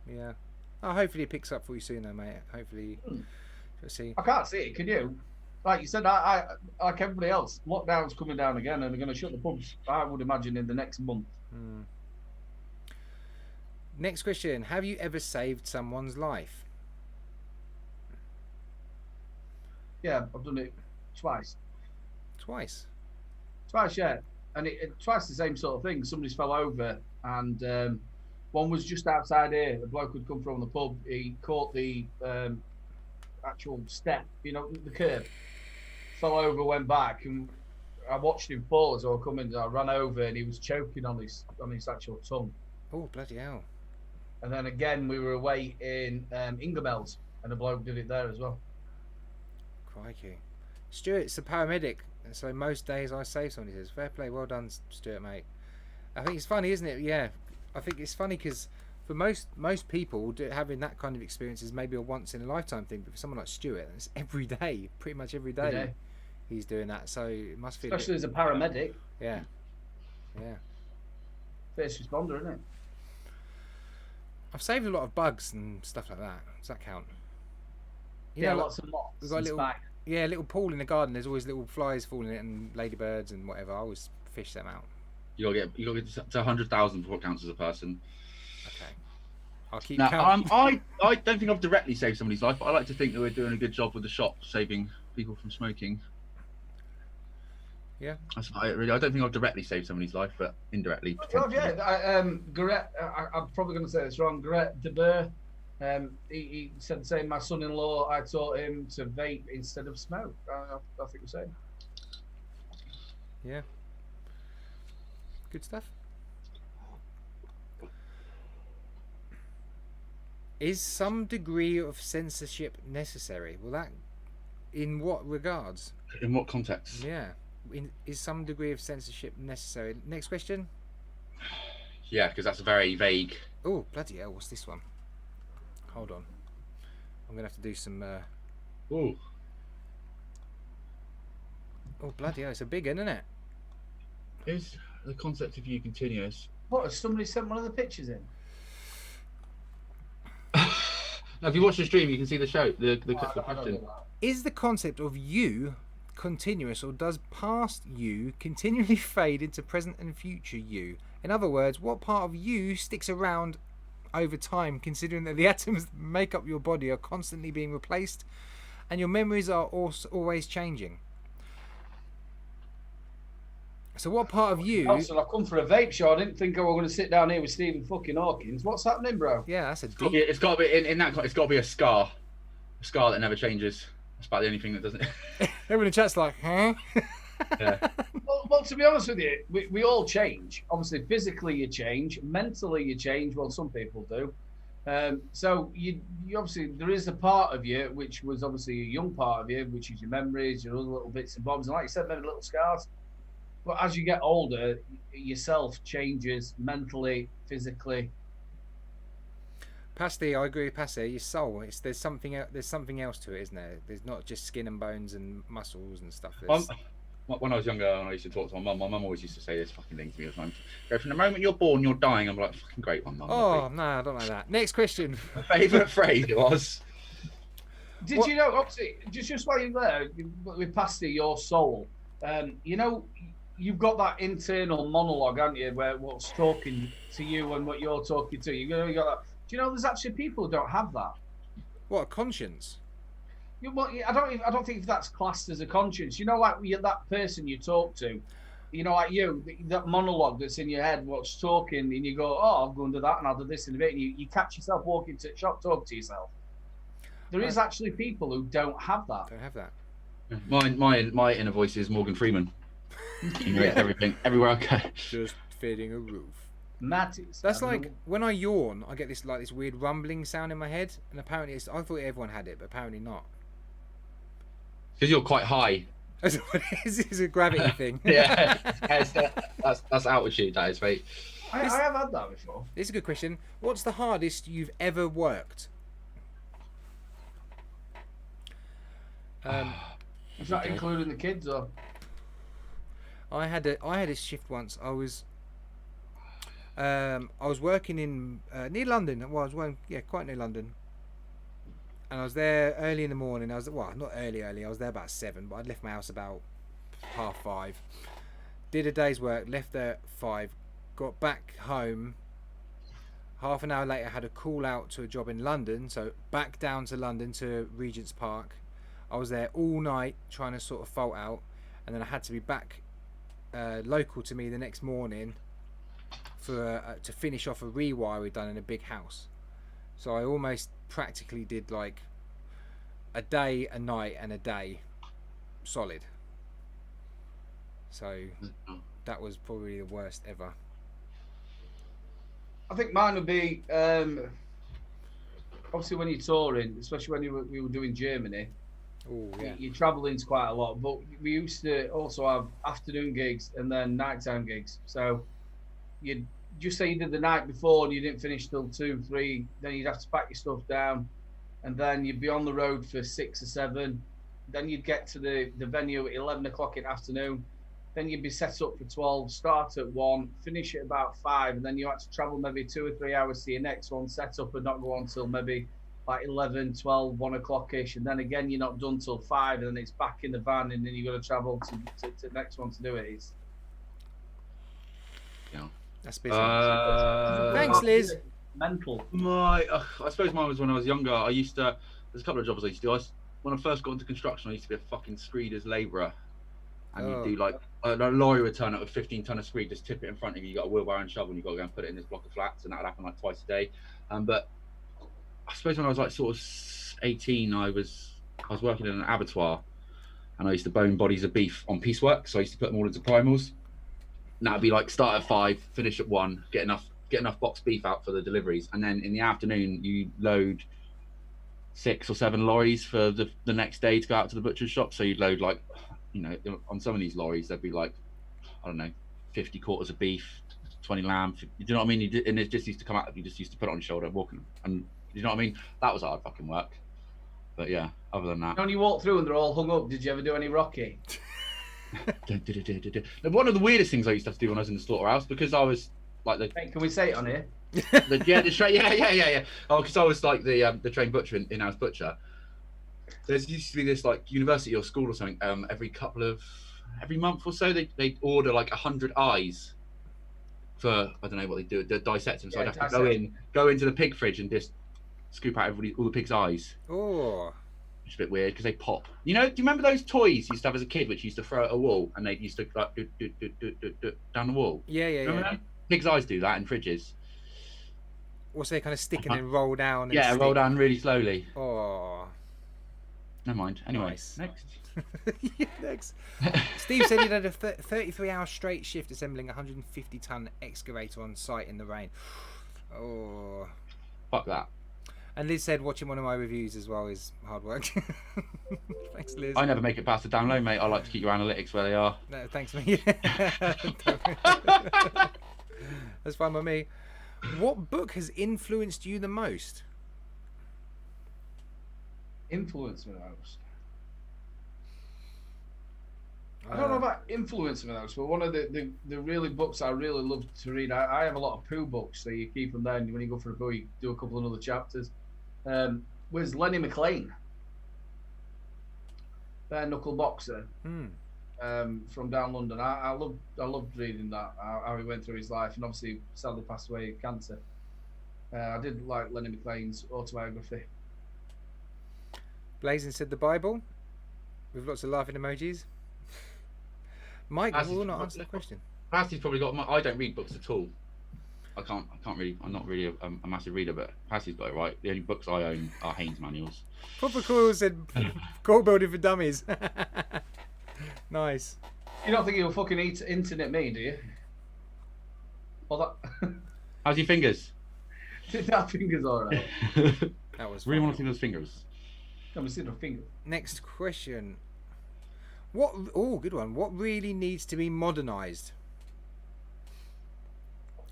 Speaker 2: Yeah. Oh, hopefully it picks up for you soon, though, mate. Hopefully, we'll see.
Speaker 1: I can't see it. Can you? Like you said, I like everybody else, lockdown's coming down again, and they're going to shut the pubs, I would imagine, in the next month.
Speaker 2: Next question. Have you ever saved someone's life?
Speaker 1: Yeah, I've done it twice.
Speaker 2: Twice?
Speaker 1: Twice, yeah. And twice the same sort of thing. Somebody's fell over, and one was just outside here. A bloke had come from the pub. He caught the actual step, you know, the curb. Fell over, went back, and I watched him fall as I was coming. I ran over, and he was choking on his actual tongue.
Speaker 2: Oh, bloody hell.
Speaker 1: And then again, we were away in Ingerbells, and a bloke did it there as well.
Speaker 2: Crikey. Stuart's a paramedic, and so most days I save someone. He says, fair play, well done, Stuart, mate. I think it's funny, isn't it? Yeah. I think it's funny because for most people, having that kind of experience is maybe a once-in-a-lifetime thing, but for someone like Stuart, it's every day, pretty much every day. He's doing that, so it must feel...
Speaker 1: Especially as a paramedic.
Speaker 2: Yeah. Yeah.
Speaker 1: First responder, isn't it?
Speaker 2: I've saved a lot of bugs and stuff like that. Does that count?
Speaker 1: Yeah, lots of moths.
Speaker 2: We've got a little pool in the garden. There's always little flies falling in it and ladybirds and whatever. I always fish them out.
Speaker 3: You gotta get to 100,000 before it counts as a person.
Speaker 2: Okay. I'll keep
Speaker 3: now,
Speaker 2: counting.
Speaker 3: I don't think I've directly saved somebody's life, but I like to think that we're doing a good job with the shop saving people from smoking.
Speaker 2: Yeah.
Speaker 3: That's about it, really. I don't think I've directly saved somebody's life, but indirectly.
Speaker 1: Well, yeah. Garrett, I'm probably going to say this wrong. Garrett DeBur, he said the same. My son-in-law, I taught him to vape instead of smoke. I think the same.
Speaker 2: Yeah. Good stuff. Is some degree of censorship necessary? Well, that, in what regards?
Speaker 3: In what context?
Speaker 2: Yeah. Is some degree of censorship necessary? Next question.
Speaker 3: Yeah, because that's very vague.
Speaker 2: Oh, bloody hell, what's this one? Hold on. I'm going to have to do some...
Speaker 3: Ooh.
Speaker 2: Oh, bloody hell, it's a big one, isn't it?
Speaker 3: Is the concept of view continuous?
Speaker 1: What, has somebody sent one of the pictures in?
Speaker 3: Now, if you watch the stream, you can see the show, the question.
Speaker 2: Is the concept of you continuous, or does past you continually fade into present and future you? In other words, what part of you sticks around over time, considering that the atoms that make up your body are constantly being replaced and your memories are also always changing? So what part of you...
Speaker 1: Also, I've come for a vape show. I didn't think I was going to sit down here with Stephen fucking Hawkings. What's happening, bro?
Speaker 2: Yeah, that's a deep...
Speaker 3: It's got to be in that. It's got to be a scar that never changes. That's about the only thing that doesn't.
Speaker 2: Everyone in chat's like, huh?
Speaker 3: Yeah.
Speaker 1: Well, to be honest with you, we all change. Obviously, physically you change, mentally you change. Well, some people do. So you obviously, there is a part of you which was obviously a young part of you, which is your memories, your other little bits and bobs, and like you said, maybe little scars. But as you get older, yourself changes mentally, physically.
Speaker 2: Pasty, I agree with Pasty. Your soul, there's something else to it, isn't there? There's not just skin and bones and muscles and stuff.
Speaker 3: When I was younger and I used to talk to my mum always used to say this fucking thing to me all the time. Go, from the moment you're born, you're dying. I'm like, fucking great one, mum.
Speaker 2: Oh, no, I don't like that. Next question.
Speaker 3: My favourite phrase it was.
Speaker 1: Did you know, obviously, just while you're there, with Pasty, your soul, you know, you've got that internal monologue, haven't you, where what's talking to you and what you're talking to. You got that. Do you know there's actually people who don't have that?
Speaker 2: What, a conscience?
Speaker 1: Well, I don't think that's classed as a conscience. You know, like that person you talk to, you know, like you, that monologue that's in your head, what's talking, and you go, oh, I'll go and do that, and I'll do this in a bit, and you catch yourself walking to the shop, talk to yourself. There is actually people who don't have that.
Speaker 2: Don't have that.
Speaker 3: My inner voice is Morgan Freeman. Everything, everywhere I go.
Speaker 2: Just fitting a roof.
Speaker 1: Matties.
Speaker 2: That's
Speaker 1: I don't
Speaker 2: like
Speaker 1: know.
Speaker 2: when I yawn, I get this weird rumbling sound in my head, and apparently I thought everyone had it, but apparently not.
Speaker 3: Because you're quite high.
Speaker 2: That's what it is. It's a gravity thing.
Speaker 3: Yeah, that's altitude. That is, mate.
Speaker 1: I have had that before.
Speaker 2: This is a good question. What's the hardest you've ever worked?
Speaker 1: Is that including the kids or?
Speaker 2: I had a shift once. I was working in near London. Well, I was working, quite near London. And I was there early in the morning. I was not early. I was there about 7, but I'd left my house about 5:30. Did a day's work. Left there at 5. Got back home. Half an hour later, had a call out to a job in London. So back down to London to Regent's Park. I was there all night trying to sort of fault out, and then I had to be back local to me the next morning for to finish off a rewire we'd done in a big house. So I almost practically did like a day, a night, and a day solid. So that was probably the worst ever.
Speaker 1: I think mine would be obviously when you're touring, especially when we were doing Germany.
Speaker 2: Oh yeah.
Speaker 1: You're travelling quite a lot, but we used to also have afternoon gigs and then nighttime gigs. So you'd just say you did the night before and you didn't finish till 2, 3, then you'd have to pack your stuff down, and then you'd be on the road for 6 or 7. Then you'd get to the venue at 11 o'clock in the afternoon. Then you'd be set up for 12, start at 1, finish at about 5, and then you had to travel maybe 2 or 3 hours to your next one, set up and not go on till maybe like 11, 12, 1 o'clock-ish, and then again you're not done till 5, and then it's back in the van, and then you've got to travel to the next one to do it. It's...
Speaker 3: Yeah.
Speaker 2: That's busy. Thanks, Liz.
Speaker 1: Mental.
Speaker 3: I suppose mine was when I was younger. I used to. There's a couple of jobs I used to do. When I first got into construction, I used to be a fucking screeder's labourer, and you do like a lorry would turn up with 15 ton of screed, just tip it in front of you. You got a wheelbarrow and shovel, and you got to go and put it in this block of flats, and that would happen like twice a day. But I suppose when I was like sort of 18, I was working in an abattoir, and I used to bone bodies of beef on piecework. So I used to put them all into primals. And that'd be like start at 5, finish at 1, get enough boxed beef out for the deliveries, and then in the afternoon you load 6 or 7 lorries for the next day to go out to the butcher's shop. So you'd load like, on some of these lorries there'd be like, I don't know, 50 quarters of beef, 20 lamb. Do you know what I mean? And it just used to come out. You just used to put it on your shoulder, walking, and you know what I mean? That was hard fucking work. But yeah, other than that.
Speaker 1: When you walk through and they're all hung up, did you ever do any Rocky?
Speaker 3: One of the weirdest things I used to have to do when I was in the slaughterhouse, because I was like the.
Speaker 1: Hey, can we say it on here?
Speaker 3: Yeah. Oh, because I was like the trained butcher in-house butcher. There used to be this like university or school or something. Every month or so, they order like 100 eyes. For I don't know what they do. They dissect them. So I'd have to go into the pig fridge and just scoop out all the pig's eyes.
Speaker 2: Oh.
Speaker 3: It's a bit weird because they pop. Do you remember those toys you used to have as a kid, which you used to throw at a wall and they used to like do, down the wall?
Speaker 2: Yeah.
Speaker 3: Remember that? Pig's eyes do that in fridges.
Speaker 2: Also, they kind of stick and then roll down.
Speaker 3: And roll down really slowly.
Speaker 2: Oh.
Speaker 3: Never mind. Anyway,
Speaker 2: Nice.
Speaker 3: next.
Speaker 2: Steve said he'd had a 33-hour straight shift assembling a 150-ton excavator on site in the rain. Oh.
Speaker 3: Fuck that.
Speaker 2: And Liz said watching one of my reviews as well is hard work. Thanks, Liz.
Speaker 3: I never make it past the download, mate. I like to keep your analytics where they are.
Speaker 2: No, thanks, mate. That's fine by me. What book has influenced you the most?
Speaker 1: Influence me the most. I don't know about influence me the most, but one of the really books I really love to read. I have a lot of poo books, so you keep them there, and when you go for a poo, you do a couple of other chapters. Was Lenny McLean, bare knuckle boxer, from down London. I loved reading that, how he went through his life, and obviously sadly passed away of cancer. I did like Lenny McLean's autobiography.
Speaker 2: Blazing said the Bible, with lots of laughing emojis. Mike will not answer the question.
Speaker 3: Patsy's probably got. I don't read books at all. I can't really. I'm not really a massive reader, but Patsy's got it right. The only books I own are Haynes manuals.
Speaker 2: Proper Coil said core building for dummies. Nice.
Speaker 1: You don't think he'll fucking internet me, do you? Well, that.
Speaker 3: How's your fingers?
Speaker 1: That finger's alright.
Speaker 2: That was
Speaker 3: Really
Speaker 2: fun.
Speaker 3: want to see those fingers.
Speaker 1: Let me see the finger.
Speaker 2: Next question. What? Oh, good one. What really needs to be modernised?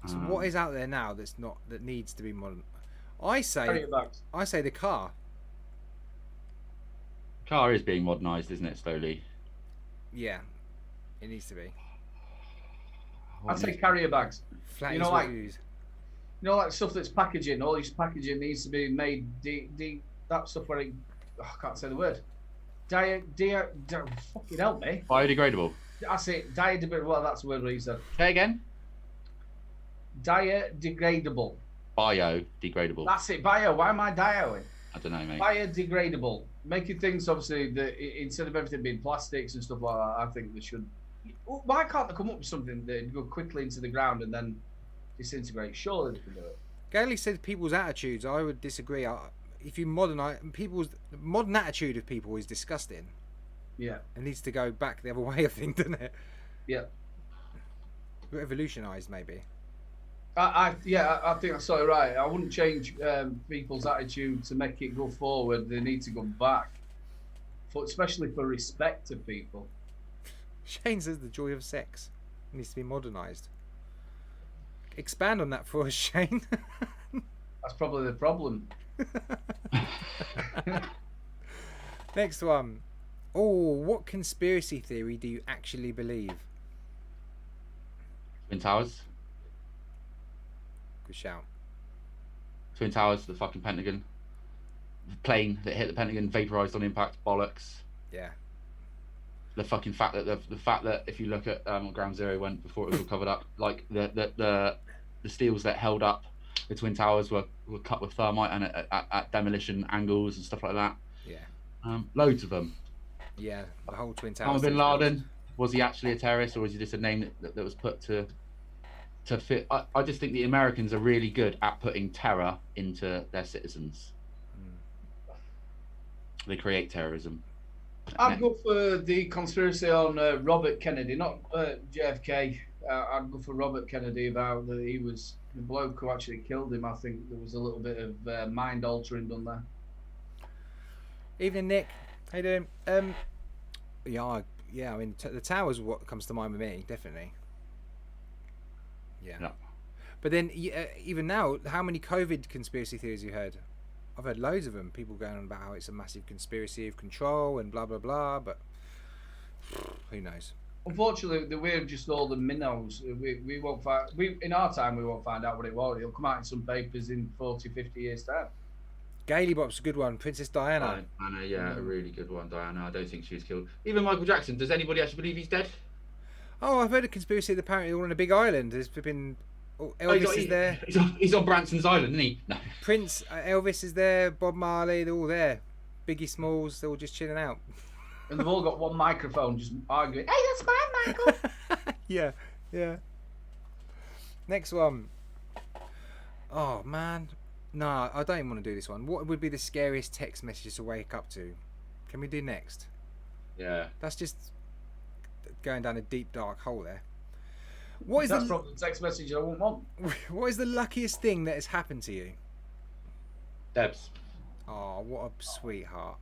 Speaker 2: So what is out there now that needs to be modern? I say the car.
Speaker 3: Car is being modernised, isn't it? Slowly.
Speaker 2: Yeah, it needs to be.
Speaker 1: I'd say carrier bags.
Speaker 2: Flat
Speaker 1: You know, like stuff that's packaging. All this packaging needs to be made. That stuff where I can't say the word. Fucking help me.
Speaker 3: Biodegradable.
Speaker 1: I say biodegradable. Well, that's the word he said.
Speaker 3: Say again.
Speaker 1: Biodegradable.
Speaker 3: Biodegradable.
Speaker 1: That's it. Bio. Why am I dioing?
Speaker 3: I don't know, mate.
Speaker 1: Biodegradable. Making things obviously that instead of everything being plastics and stuff like that, I think they should. Why can't they come up with something that go quickly into the ground and then disintegrate? Surely they can do it.
Speaker 2: Gailey said people's attitudes. I would disagree. If you modernise people's modern attitude of people is disgusting.
Speaker 1: Yeah.
Speaker 2: It needs to go back the other way, I think, doesn't it?
Speaker 1: Yeah.
Speaker 2: Revolutionised, maybe.
Speaker 1: I think that's sort of right. I wouldn't change people's attitude to make it go forward. They need to go back, especially for respect to people.
Speaker 2: Shane says the joy of sex needs to be modernised. Expand on that for us, Shane.
Speaker 1: That's probably the problem.
Speaker 2: Next one. Oh, what conspiracy theory do you actually believe?
Speaker 3: Twin Towers.
Speaker 2: Good shout.
Speaker 3: Twin Towers, the fucking Pentagon. The plane that hit the Pentagon vaporized on impact. Bollocks.
Speaker 2: Yeah.
Speaker 3: The fucking fact that the fact that if you look at what Ground Zero went before it was all covered up, like the steels that held up the Twin Towers were cut with thermite and at demolition angles and stuff like that.
Speaker 2: Yeah.
Speaker 3: Loads of them.
Speaker 2: Yeah, the whole Twin Towers.
Speaker 3: Osama bin Laden, was he actually a terrorist or was he just a name that was put to fit? I just think the Americans are really good at putting terror into their citizens. They create terrorism.
Speaker 1: I'd go for the conspiracy on Robert Kennedy, not JFK. I'd go for Robert Kennedy about that he was the bloke who actually killed him. I think there was a little bit of mind altering done there.
Speaker 2: Evening, Nick. How you doing? Yeah. I mean, the towers. What comes to mind with me, definitely. Yeah. But then, even now, how many COVID conspiracy theories have you heard? I've heard loads of them. People going on about how it's a massive conspiracy of control and blah blah blah. But who knows?
Speaker 1: Unfortunately, we're just all the minnows. We won't find. In our time, we won't find out what it was. It'll come out in some papers in 40, 50 years time.
Speaker 2: Gailey Bop's a good one. Princess Diana.
Speaker 3: Diana, yeah, a really good one. Diana, I don't think she was killed. Even Michael Jackson. Does anybody actually believe he's dead?
Speaker 2: Oh, I've heard a conspiracy that apparently they're all on a big island. There's been Elvis is there.
Speaker 3: He's on Branson's Island, isn't he? No.
Speaker 2: Prince, Elvis is there. Bob Marley, they're all there. Biggie Smalls, they're all just chilling out.
Speaker 1: And they've all got one microphone, just arguing. Hey, that's mine, Michael.
Speaker 2: Yeah. Next one. Oh man, no, I don't even want to do this one. What would be the scariest text messages to wake up to? Can we do next?
Speaker 3: Yeah.
Speaker 2: That's just going down a deep dark hole there.
Speaker 1: That's probably the text message I won't want.
Speaker 2: What is the luckiest thing that has happened to you?
Speaker 3: Debs.
Speaker 2: Oh, what a sweetheart.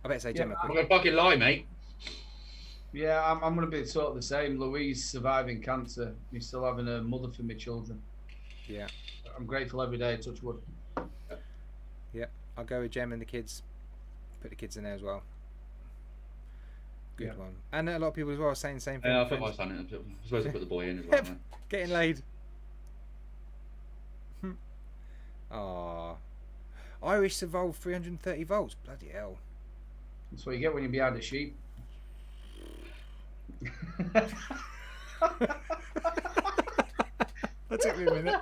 Speaker 2: I better say Gemma.
Speaker 3: I'm gonna fucking lie, mate.
Speaker 1: Yeah, I'm going to be sort of the same. Louise surviving cancer. Me still having a mother for my children.
Speaker 2: Yeah.
Speaker 1: I'm grateful every day, touch wood.
Speaker 2: Yeah, I'll go with Gem and the kids. Put the kids in there as well. Good one. And a lot of people as well are saying the same thing.
Speaker 3: Yeah, I put my son in. I'm supposed to put the boy in as well. Man.
Speaker 2: Getting laid. Aww. Irish survived 330 volts. Bloody hell.
Speaker 1: That's what you get when you're behind a sheep.
Speaker 2: That took me a minute.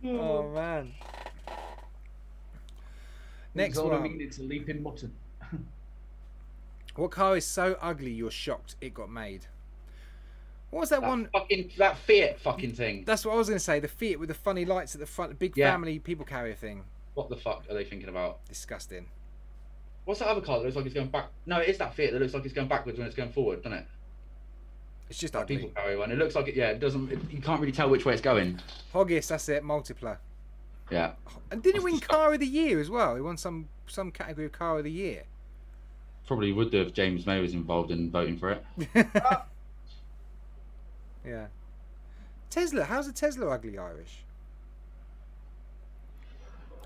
Speaker 2: Oh man. Next one.
Speaker 1: It's a leaping mutton.
Speaker 2: What car is so ugly you're shocked it got made? What was that one?
Speaker 3: That Fiat fucking thing.
Speaker 2: That's what I was going to say. The Fiat with the funny lights at the front, the big family people carrier thing.
Speaker 3: What the fuck are they thinking about?
Speaker 2: Disgusting.
Speaker 3: What's that other car that looks like it's going back? No, it is that Fiat that looks like it's going backwards when it's going forward, doesn't it?
Speaker 2: It's just
Speaker 3: That
Speaker 2: ugly.
Speaker 3: people carry one. It looks like it. Yeah, it doesn't. You can't really tell which way it's going.
Speaker 2: Hoggis, that's it. Multipler.
Speaker 3: Yeah.
Speaker 2: And didn't it win Car of the Year as well? He won some category of Car of the Year.
Speaker 3: Probably would do if James May was involved in voting for it.
Speaker 2: Yeah. Tesla. How's a Tesla ugly Irish?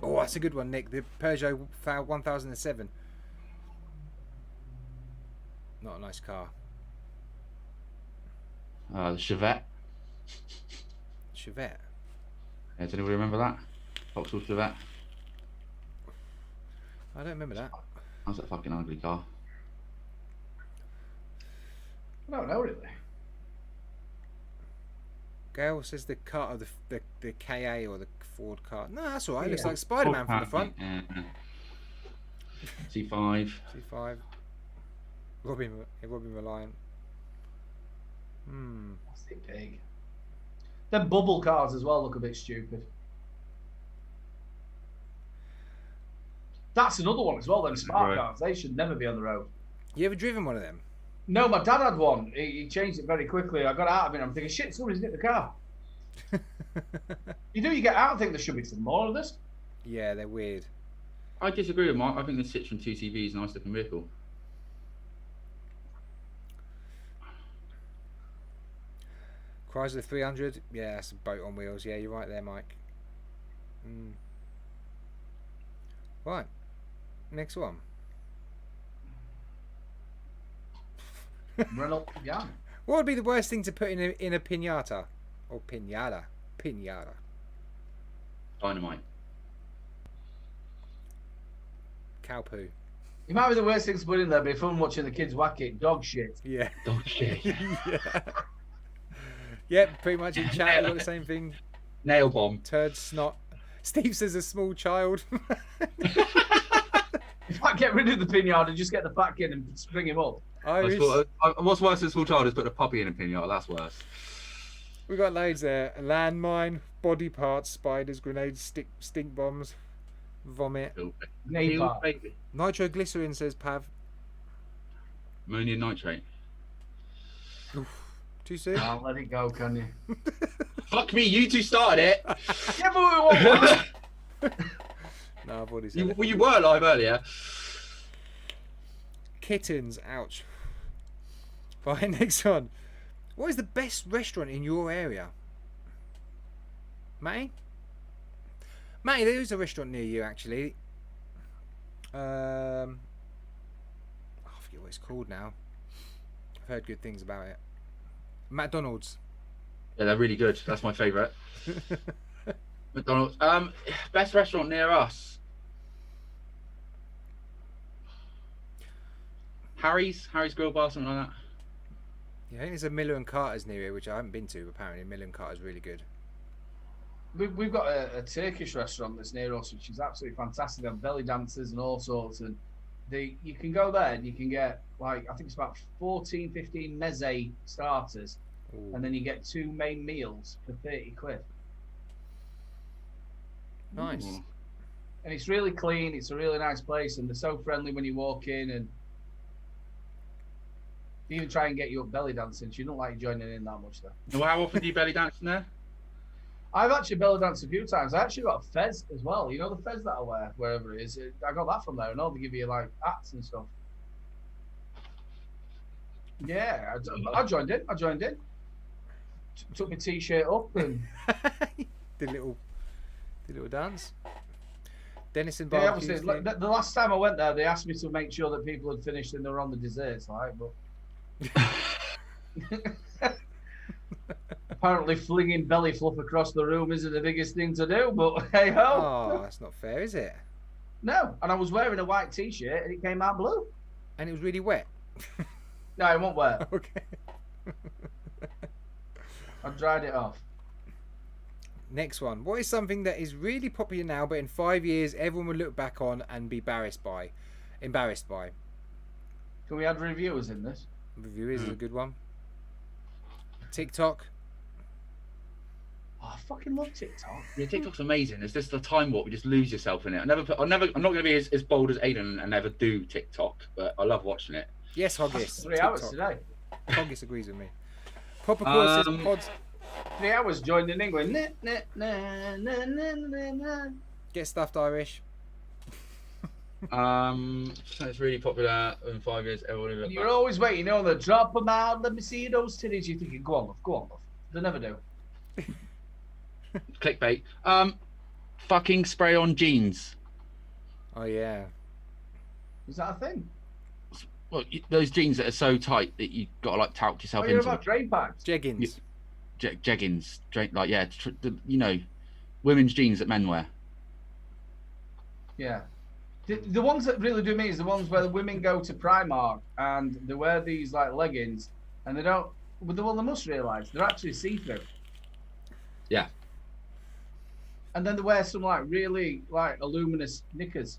Speaker 2: Oh, that's a good one, Nick. The Peugeot 1007. Not a nice car.
Speaker 3: The Chevette.
Speaker 2: Chevette.
Speaker 3: Yeah, does anybody remember that? Vauxhall Chevette.
Speaker 2: I don't remember that.
Speaker 3: That's a fucking ugly car.
Speaker 1: I don't know really.
Speaker 2: Gail says the car of the KA or the Ford car. No, that's all right. It looks like Spider-Man from the front.
Speaker 3: C5.
Speaker 2: C5. Robin Reliant.
Speaker 1: That's it big. Them bubble cars as well look a bit stupid. That's another one as well, them smart cars. They should never be on the road.
Speaker 2: You ever driven one of them?
Speaker 1: No, my dad had one. He changed it very quickly. I got out of it and I'm thinking, shit, somebody's nicked the car. You get out and think there should be some more of this.
Speaker 2: Yeah, they're weird.
Speaker 3: I disagree with Mark. I think the Citroen 2CV is a nice looking vehicle.
Speaker 2: Chrysler 300. Yeah, that's a boat on wheels. Yeah, you're right there, Mike. Right. Next one.
Speaker 1: Renault, yeah.
Speaker 2: What would be the worst thing to put in a pinata? Or pinata? Pinata.
Speaker 3: Dynamite.
Speaker 2: Cow poo.
Speaker 1: It might be the worst thing to put in there, but if I'm watching the kids whack it, dog shit.
Speaker 2: Yeah.
Speaker 3: Dog shit.
Speaker 2: Yeah. Yep, pretty much in chat, we've got the same thing.
Speaker 3: Nail bomb.
Speaker 2: Turd snot. Steve says a small child.
Speaker 1: If I get rid of the pinata and just get the fat kid and spring him up.
Speaker 2: Irish.
Speaker 3: What's worse than a small child is putting a puppy in a pinata. That's worse.
Speaker 2: We got loads there. A landmine, body parts, spiders, grenades, stink bombs, vomit.
Speaker 1: Napalm.
Speaker 2: Nitroglycerin, says Pav.
Speaker 3: Ammonium nitrate.
Speaker 2: Too soon?
Speaker 1: I'll let it go, can you?
Speaker 3: Fuck me, you two started it.
Speaker 1: Yeah, but we won't.
Speaker 2: No, I've already said it.
Speaker 3: You were live earlier.
Speaker 2: Kittens, ouch. Right, next one. What is the best restaurant in your area? Matty? Matty, there is a restaurant near you, actually. I forget what it's called now. I've heard good things about it. McDonald's.
Speaker 3: Yeah, they're really good. That's my favourite. McDonald's. Best restaurant near us. Harry's Grill Bar, something like that.
Speaker 2: Yeah, I think there's a Miller and Carter's near here, which I haven't been to. Apparently, Miller and Carter's really good.
Speaker 1: We've got a Turkish restaurant that's near us, which is absolutely fantastic. They have belly dancers and all sorts, and you can go there and you can get, like, I think it's about 14, 15 meze starters.
Speaker 2: Ooh.
Speaker 1: And then you get 2 main meals for 30 quid.
Speaker 2: Nice.
Speaker 3: Ooh.
Speaker 1: And it's really clean. It's a really nice place, and they're so friendly when you walk in. And they even try and get you up belly dancing. So you don't like joining in that much, though.
Speaker 3: Well, how often do you belly dance in there?
Speaker 1: I've actually belly danced a few times. I actually got a fez as well. You know the fez that I wear wherever it is. I got that from there, and all they give you like hats and stuff. Yeah, I joined in. Took my t-shirt up and
Speaker 2: did a little dance. Dennis and
Speaker 1: yeah,
Speaker 2: barbecue.
Speaker 1: obviously, the last time I went there, they asked me to make sure that people had finished and they were on the desserts, like, but apparently flinging belly fluff across the room isn't the biggest thing to do. But hey ho!
Speaker 2: Oh, that's not fair, is it?
Speaker 1: No, and I was wearing a white t-shirt and it came out blue.
Speaker 2: And it was really wet.
Speaker 1: No, it won't wear.
Speaker 2: Okay.
Speaker 1: I dried it off.
Speaker 2: Next one. What is something that is really popular now, but in 5 years everyone will look back on and be embarrassed by?
Speaker 1: Can we add reviewers in this?
Speaker 2: Reviewers is a good one. TikTok.
Speaker 1: Oh, I fucking love TikTok.
Speaker 3: Yeah, TikTok's amazing. It's just the time warp. You just lose yourself in it. I'm not going to be as bold as Aden and never do TikTok, but I love watching it.
Speaker 2: Yes, Hoggis.
Speaker 1: That's 3 hours today.
Speaker 2: Hoggis agrees with me. Proper chorus says pods.
Speaker 1: 3 hours joined in England. Nah, nah, nah, nah, nah, nah, nah.
Speaker 2: Get stuffed Irish.
Speaker 3: So it's really popular in 5 years. Everyone.
Speaker 1: You're always waiting on the drop them out. Let me see those titties. You're thinking, go on, love, go on, love. They never do.
Speaker 3: Clickbait. Fucking spray on jeans.
Speaker 2: Oh yeah.
Speaker 1: Is that a thing?
Speaker 3: Well, those jeans that are so tight that you got to like tout yourself
Speaker 1: Oh, you're
Speaker 3: into
Speaker 1: about drain pipes.
Speaker 2: Jeggings.
Speaker 3: jeggings, like you know, women's jeans that men wear.
Speaker 1: Yeah. The ones that really do me is the ones where the women go to Primark and they wear these like leggings and they don't. But the one they must realise they're actually see-through.
Speaker 3: Yeah.
Speaker 1: And then they wear some like really like luminous knickers.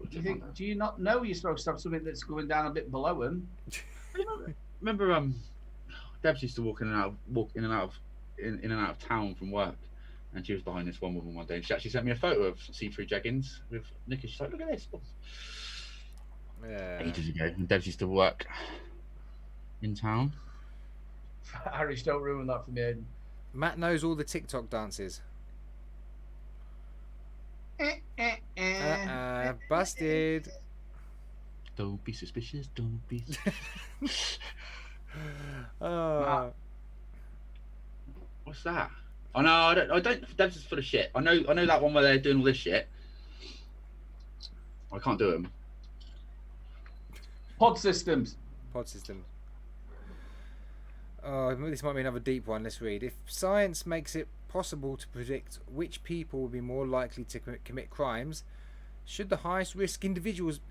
Speaker 1: Do you not know you're supposed to have something that's going down a bit below them?
Speaker 3: Remember, Debs used to walk in and out of town from work, and she was behind this one woman one day. And she actually sent me a photo of see-through jeggings with knickers. She's like, "Look at this."
Speaker 2: Yeah.
Speaker 3: Ages ago, and Debs used to work in town.
Speaker 1: Irish, don't ruin that for me, Aden.
Speaker 2: Matt knows all the TikTok dances. Busted.
Speaker 3: Don't be suspicious. Don't be. What's that? Oh no, I don't. Debs is full of shit. I know that one where they're doing all this shit. I can't do them.
Speaker 1: Pod systems.
Speaker 2: Pod system. Oh, this might be another deep one. Let's read. If science makes it possible to predict which people will be more likely to commit crimes, should the highest risk individuals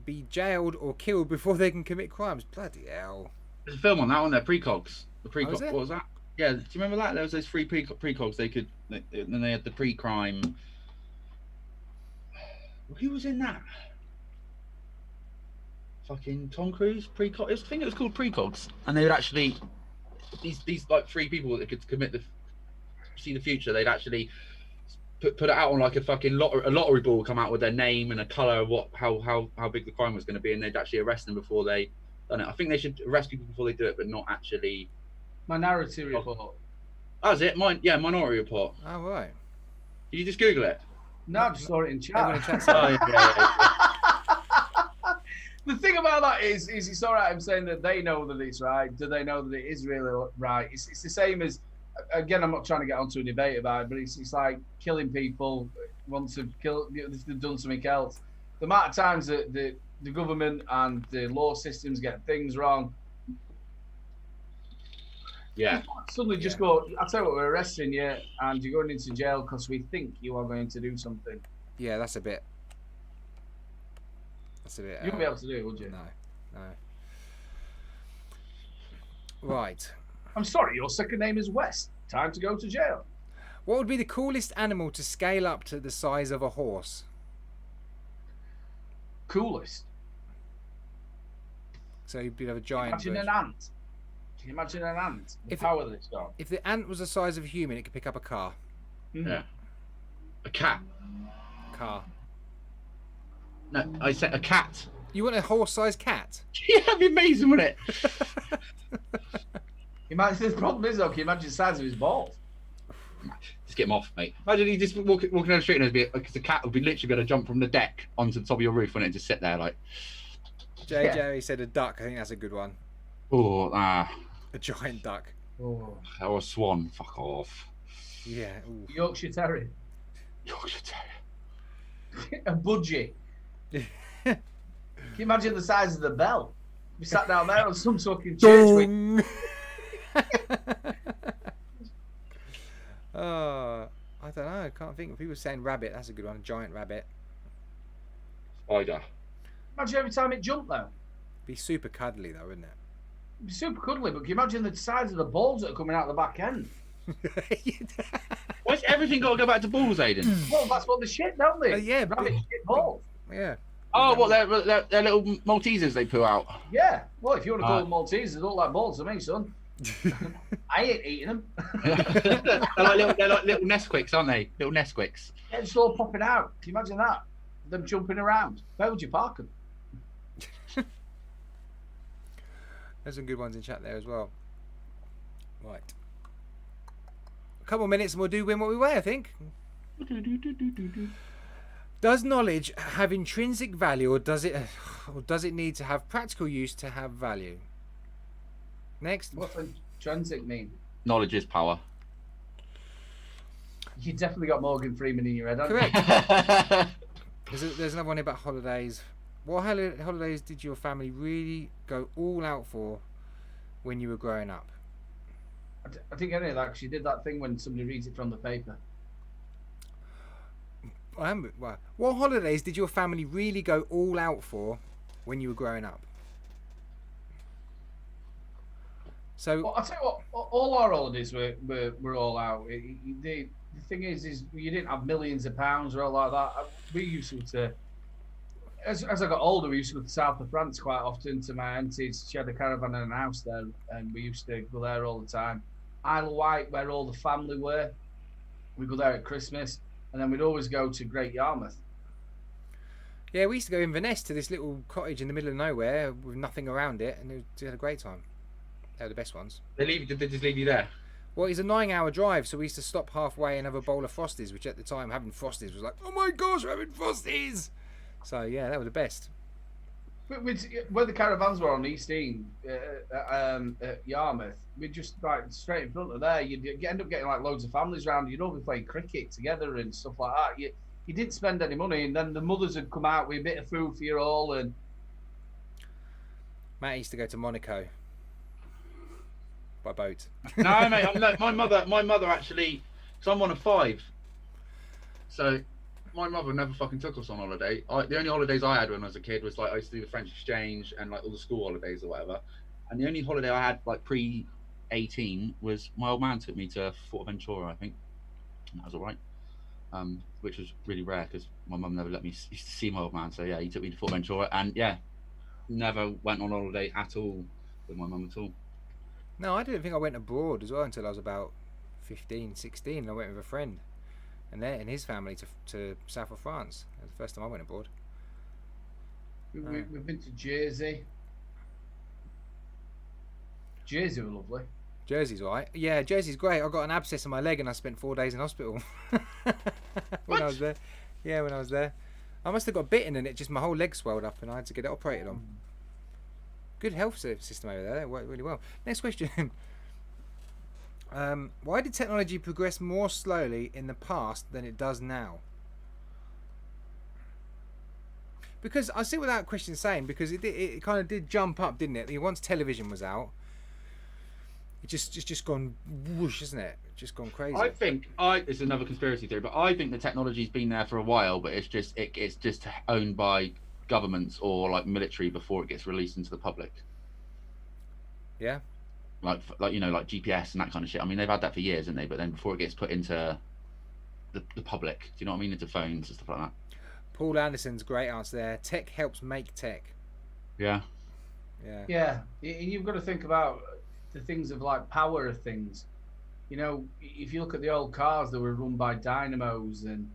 Speaker 2: be jailed or killed before they can commit crimes? Bloody hell.
Speaker 3: There's a film on that one there, precogs. The precogs.
Speaker 2: Oh,
Speaker 3: What was that? Yeah, do you remember that? There was those free precogs. Then they had the pre-crime. Who was in that? Fucking Tom Cruise. Precog. I think it was called precogs, and they would actually these like 3 people that could commit see the future. They'd actually put it out on like a fucking lottery ball, come out with their name and a color of how big the crime was going to be, and they'd actually arrest them before they done it. I think they should arrest people before they do it, but not actually.
Speaker 1: Minority Report.
Speaker 3: That was it. Minority Report.
Speaker 2: Oh, right.
Speaker 3: Did you just Google it?
Speaker 1: No, I just saw it in chat.
Speaker 2: Everyone in chat
Speaker 3: Oh, yeah.
Speaker 1: The thing about that is it's all right. I'm saying that they know that it's right. Do they know that it is really right? It's the same as, again, I'm not trying to get onto a debate about it, but it's like killing people once they've done something else. The amount of times that the government and the law systems get things wrong.
Speaker 3: Yeah.
Speaker 1: Suddenly just go, I'll tell you what, we're arresting you and you're going into jail because we think you are going to do something.
Speaker 2: Yeah, that's a bit. You
Speaker 1: wouldn't be able to do it, would you?
Speaker 2: No. Right.
Speaker 1: I'm sorry, your second name is West. Time to go to jail.
Speaker 2: What would be the coolest animal to scale up to the size of a horse?
Speaker 1: Coolest.
Speaker 2: So you'd have a giant.
Speaker 1: Imagine an ant. Can you imagine an ant? The power that it's got.
Speaker 2: If the ant was the size of a human, it could pick up a car.
Speaker 1: Mm-hmm.
Speaker 3: Yeah. A cat.
Speaker 2: Car.
Speaker 3: No, I said a cat.
Speaker 2: You want a horse-sized cat?
Speaker 3: Yeah, that'd be amazing, wouldn't it?
Speaker 1: Imagine the problem is though, can you imagine the size of his balls?
Speaker 3: Just get him off, mate. Imagine he just walking down the street and because the cat would be literally going to jump from the deck onto the top of your roof, wouldn't it? Just sit there like.
Speaker 2: JJ said a duck. I think that's a good one.
Speaker 3: Oh,
Speaker 2: A giant duck.
Speaker 1: Oh.
Speaker 3: Or a swan. Fuck off.
Speaker 2: Yeah. Ooh.
Speaker 1: Yorkshire Terrier.
Speaker 3: Yorkshire Terrier.
Speaker 1: A budgie. Can you imagine the size of the bell? We sat down there on some fucking church week.
Speaker 2: I don't know. I can't think. People saying rabbit. That's a good one. A giant rabbit.
Speaker 3: Spider.
Speaker 1: Imagine every time it jumped though.
Speaker 2: Be super cuddly though, wouldn't it?
Speaker 1: It'd be super cuddly, but can you imagine the size of the balls that are coming out the back end?
Speaker 3: Why's everything got to go back to balls, Aden?
Speaker 1: Well, that's what they shit, don't they?
Speaker 2: Yeah.
Speaker 1: Rabbit shit balls.
Speaker 2: Yeah.
Speaker 3: Oh, what, they're little Maltesers they put out?
Speaker 1: Yeah. Well, if you want to call them Maltesers, they look like balls to me, son. I ain't eating them.
Speaker 3: they're like little Nesquiks, aren't they? Little Nesquiks.
Speaker 1: Yeah, it's all popping out. Can you imagine that? Them jumping around. Where would you park them?
Speaker 2: There's some good ones in chat there as well. Right. A couple of minutes and we'll do Win What We Weigh, I think. Does knowledge have intrinsic value, or does it need to have practical use to have value? Next.
Speaker 1: What's intrinsic mean?
Speaker 3: Knowledge is power.
Speaker 1: You definitely got Morgan Freeman in your head, haven't
Speaker 2: Correct. There's another one here about holidays. What holidays did your family really go all out for when you were growing up?
Speaker 1: I think any of that, because you did that thing when somebody reads it from the paper.
Speaker 2: What holidays did your family really go all out for when you were growing up? So
Speaker 1: Well, I'll tell you what, all our holidays were all out. The thing is you didn't have millions of pounds or all like that. We used to, as I got older, we used to go to the south of France quite often to my auntie's. She had a caravan and a house there, and we used to go there all the time. Isle of Wight, where all the family were, we'd go there at Christmas, and then we'd always go to Great Yarmouth.
Speaker 2: yeah, we used to go in Inverness to this little cottage in the middle of nowhere with nothing around it, and we had a great time. They were the best ones.
Speaker 3: Did they just leave you there?
Speaker 2: Well, it's a 9-hour drive, so we used to stop halfway and have a bowl of Frosties, which at the time, having Frosties was like, oh my gosh, we're having Frosties! So, yeah, that was the best.
Speaker 1: Where the caravans were on East Dean, at Yarmouth, we'd just like straight in front of there. You'd end up getting like loads of families around. You'd all be playing cricket together and stuff like that. You didn't spend any money, and then the mothers would come out with a bit of food for you all. And
Speaker 2: Matt used to go to Monaco by boat.
Speaker 3: No, mate. My mother actually. So I'm one of 5. So my mother never fucking took us on holiday. The only holidays I had when I was a kid was like I used to do the French exchange and like all the school holidays or whatever. And the only holiday I had like pre-18 was my old man took me to Fuerteventura, I think. And that was all right. Which was really rare because my mum never let me used to see my old man. So yeah, he took me to Fuerteventura, and yeah, never went on holiday at all with my mum at all.
Speaker 2: No, I didn't think I went abroad as well until I was about 15, 16. I went with a friend and his family to south of France. That was the first time I went abroad.
Speaker 1: we've been to Jersey. Jersey were lovely.
Speaker 2: Jersey's alright. Yeah, Jersey's great. I got an abscess in my leg and I spent 4 days in hospital when I was there. Yeah, when I was there. I must have got bitten and it just my whole leg swelled up and I had to get it operated on. Good health system over there. It worked really well. Next question. Why did technology progress more slowly in the past than it does now? Because I see what that question's saying, because it kind of did jump up, didn't it? Once television was out, it just gone whoosh, isn't it? Just gone crazy.
Speaker 3: I think it's another conspiracy theory, but I think the technology's been there for a while, but it's just owned by governments or like military before it gets released into the public.
Speaker 2: Yeah.
Speaker 3: Like you know, like GPS and that kind of shit. I mean, they've had that for years, haven't they? But then before it gets put into the public, do you know what I mean? Into phones and stuff like that.
Speaker 2: Paul Anderson's great answer there. Tech helps make tech.
Speaker 3: Yeah.
Speaker 2: Yeah.
Speaker 1: Yeah, you've got to think about the things of like power of things. You know, if you look at the old cars that were run by dynamos and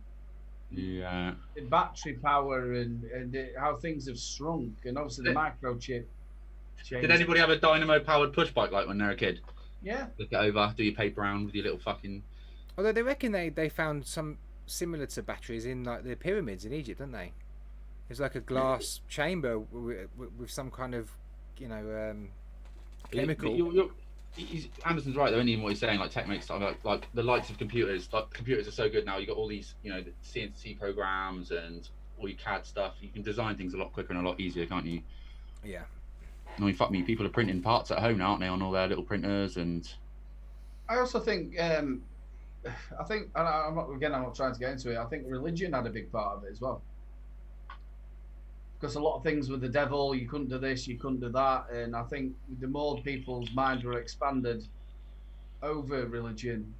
Speaker 3: yeah,
Speaker 1: the battery power and how things have shrunk, and obviously the microchip.
Speaker 3: Did anybody have a dynamo-powered push bike like when they were a kid?
Speaker 1: Yeah.
Speaker 3: Look it over, do your paper round with your little fucking.
Speaker 2: Although they reckon they found some similar to batteries in like the pyramids in Egypt, didn't they? It's like a glass chamber with some kind of, you know, chemical.
Speaker 3: Anderson's right though, isn't he, in what he's saying? Like tech makes stuff like the likes of computers. Like computers are so good now. You got all these, you know, the CNC programs and all your CAD stuff. You can design things a lot quicker and a lot easier, can't you?
Speaker 2: Yeah.
Speaker 3: I mean, fuck me, people are printing parts at home now, aren't they, on all their little printers and.
Speaker 1: I also think, and I'm not trying to get into it. I think religion had a big part of it as well. Because a lot of things with the devil, you couldn't do this, you couldn't do that, and I think the more people's minds were expanded over religion,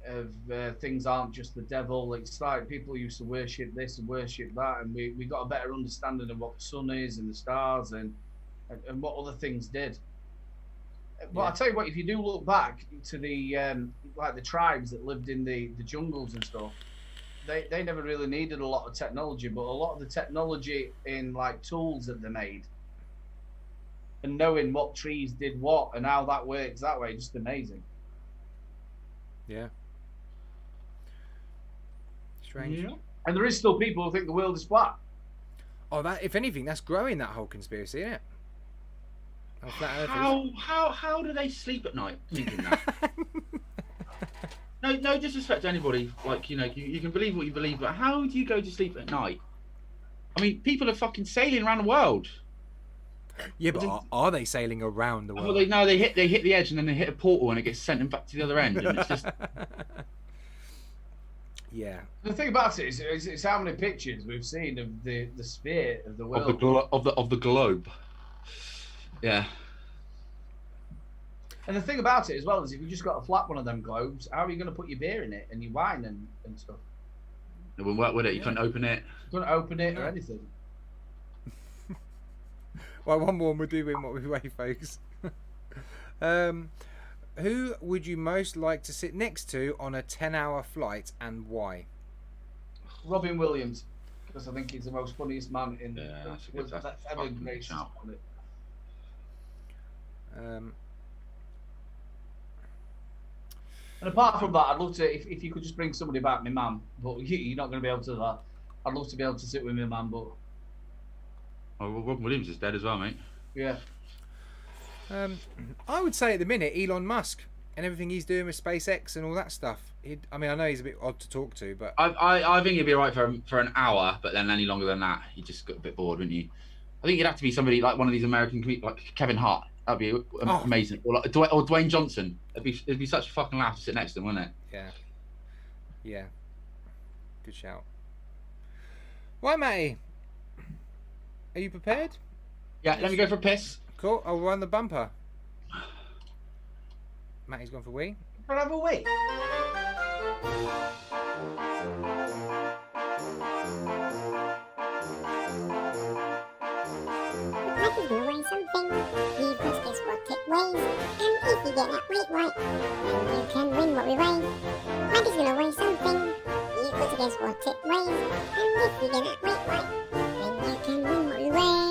Speaker 1: of things aren't just the devil. It's like people used to worship this and worship that, and we got a better understanding of what the sun is and the stars and what other things did. But
Speaker 2: Yeah.
Speaker 1: I tell you what, if you do look back to the like the tribes that lived in the jungles and stuff, they never really needed a lot of technology, but a lot of the technology in like tools that they made, and knowing what trees did what and how that works that way, just amazing.
Speaker 2: Yeah. Strange.
Speaker 3: Yeah.
Speaker 1: And there is still people who think the world is flat.
Speaker 2: Oh, that if anything, that's growing, that whole conspiracy, isn't it? Oh, flat earthers.
Speaker 3: How do they sleep at night thinking that? No disrespect to anybody. Like, you know, you can believe what you believe, but how do you go to sleep at night? I mean, people are fucking sailing around the world.
Speaker 2: Yeah, but are they sailing around the world?
Speaker 3: Well, they hit the edge and then they hit a portal and it gets sent them back to the other end, and it's just.
Speaker 2: Yeah.
Speaker 1: The thing about it is how many pictures we've seen of the sphere of the world
Speaker 3: Of the globe. Yeah.
Speaker 1: And the thing about it as well is if you just got a flat one of them globes, how are you going to put your beer in it and your wine and stuff?
Speaker 3: It wouldn't work with it. You couldn't open it.
Speaker 1: You couldn't open it or anything.
Speaker 2: Well, one more and we'll do in what we weigh, folks. Who would you most like to sit next to on a 10-hour flight and why?
Speaker 1: Robin Williams, because I think he's the most funniest man in
Speaker 3: that's
Speaker 1: ever graced on it. And apart from that, I'd love to, if you could just bring somebody back, my mum, but you're not going to be able to do that. I'd love to be able to sit with my mum, but...
Speaker 3: Oh, well, Robin Williams is dead as well, mate.
Speaker 1: Yeah.
Speaker 2: I would say at the minute, Elon Musk and everything he's doing with SpaceX and all that stuff. I mean, I know he's a bit odd to talk to, but...
Speaker 3: I think he'd be alright for an hour, but then any longer than that, he just got a bit bored, wouldn't you? I think you'd have to be somebody like one of these American comedians, like Kevin Hart. That'd be amazing. Or like Dwayne Johnson. It'd be such a fucking laugh to sit next to him, wouldn't it?
Speaker 2: Yeah. Yeah. Good shout. Right, Matty. Are you prepared?
Speaker 3: Yeah, let me go for a piss.
Speaker 2: Cool. I'll run the bumper. Matty's gone for wee.
Speaker 1: Can I have a wee?
Speaker 4: Matty's gonna weigh something. You must guess what it weighs. And if you get that weight right, then you can win what we weigh. Matty's gonna weigh something. You must guess what it weighs. And if you get that weight right, then you can win what we weigh.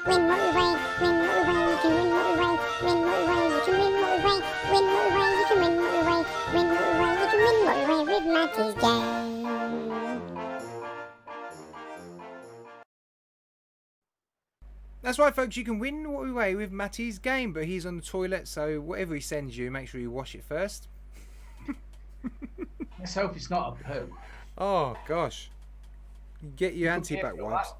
Speaker 4: Win what we weigh. Win what we weigh. You can win what we weigh. Win what we weigh. You can win what we weigh. Win what we weigh. You can win what we weigh. Win what we weigh. You can win what we weigh with Matty's game.
Speaker 2: That's right, folks. You can win what we weigh with Matty's game, but he's on the toilet, so whatever he sends you, make sure you wash it first.
Speaker 1: Let's hope it's not a poo.
Speaker 2: Oh gosh, get your anti-back wipes.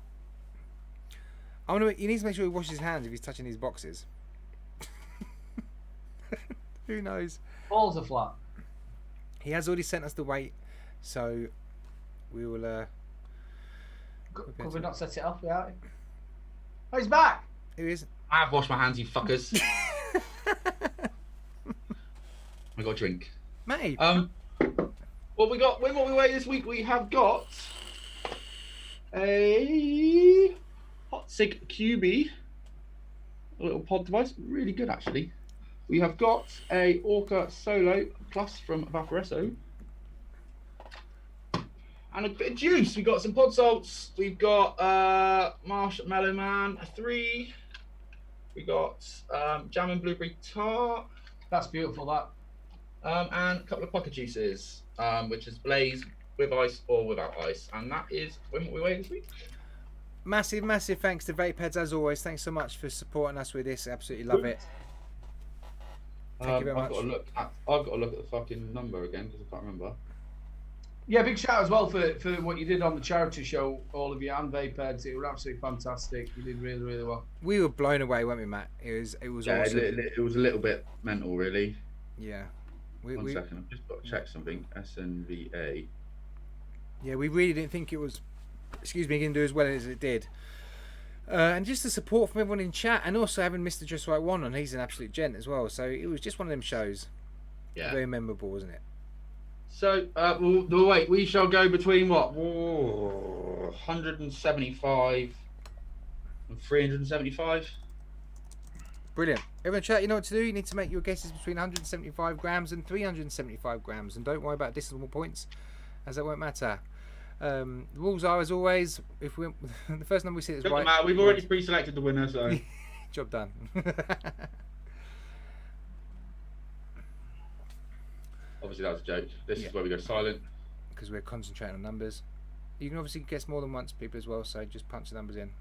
Speaker 2: He needs to make sure he washes his hands if he's touching these boxes. Who knows?
Speaker 1: Balls are flat.
Speaker 2: He has already sent us the weight, so we will.
Speaker 1: Could we not set it off without it? Oh, he's back.
Speaker 2: Who is?
Speaker 3: I've washed my hands, you fuckers. I got a drink.
Speaker 2: Matty.
Speaker 3: What we got? Win what we weigh this week. We have got a Hot Sig QB, a little pod device, really good actually. We have got a Orca Solo Plus from Vaporesso, and a bit of juice. We've got some pod salts. We've got Marshmallow Man 3. We got Jam and Blueberry Tart.
Speaker 1: That's beautiful, that.
Speaker 3: And a couple of pocket juices, which is Blaze with ice or without ice. And that is Win What We Weigh this week.
Speaker 2: Massive thanks to Vape Heads as always. Thanks so much for supporting us with this. Absolutely love it. Thank you very much.
Speaker 3: I've got to look at the fucking number again because I can't remember.
Speaker 1: Yeah, big shout as well for what you did on the charity show, all of you, and Vape Heads. It was absolutely fantastic. You did really, really well.
Speaker 2: We were blown away, weren't we, Matt? It was awesome.
Speaker 3: It was a little bit mental, really.
Speaker 2: Yeah.
Speaker 3: One second, I've just got to check something. SNVA.
Speaker 2: Yeah, we really didn't think it was, going to do as well as it did. And just the support from everyone in chat, and also having Mr. Just Right One on. He's an absolute gent as well. So it was just one of them shows.
Speaker 3: Yeah.
Speaker 2: Very memorable, wasn't it?
Speaker 3: So, wait, we shall go between what? 175 and 375.
Speaker 2: Brilliant. Everyone in chat, you know what to do. You need to make your guesses between 175 grams and 375 grams. And don't worry about decimal points, as that won't matter. The rules are, as always, if we the first number we see is
Speaker 3: Doesn't
Speaker 2: right.
Speaker 3: matter, we've already pre-selected the winner, so.
Speaker 2: Job done.
Speaker 3: Obviously, that was a joke. This
Speaker 2: Yeah.
Speaker 3: is where we go silent.
Speaker 2: Because we're concentrating on numbers. You can obviously guess more than once, people, as well, so just punch the numbers in.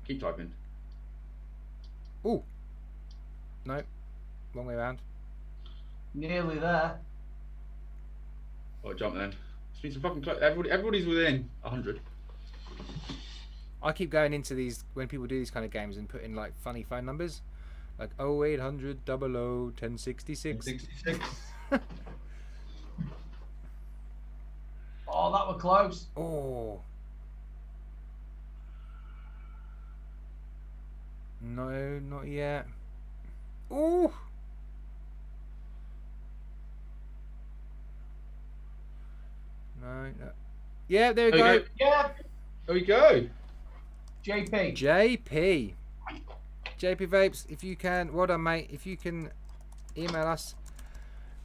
Speaker 3: Keep typing.
Speaker 2: Ooh. No. Wrong way around.
Speaker 1: Nearly there.
Speaker 3: Oh, jump then. It's been some fucking close. Everybody's within 100.
Speaker 2: I keep going into these, when people do these kind of games, and put in like funny phone numbers. Like 0800 00 1066.
Speaker 1: 66. Oh, that was close.
Speaker 2: Oh. No, not yet. Ooh. No, no. Yeah, there we
Speaker 3: There we
Speaker 2: go.
Speaker 3: go.
Speaker 1: Yeah.
Speaker 3: There we go.
Speaker 1: JP.
Speaker 2: JP. JP Vapes, if you can, well done, mate. If you can email us,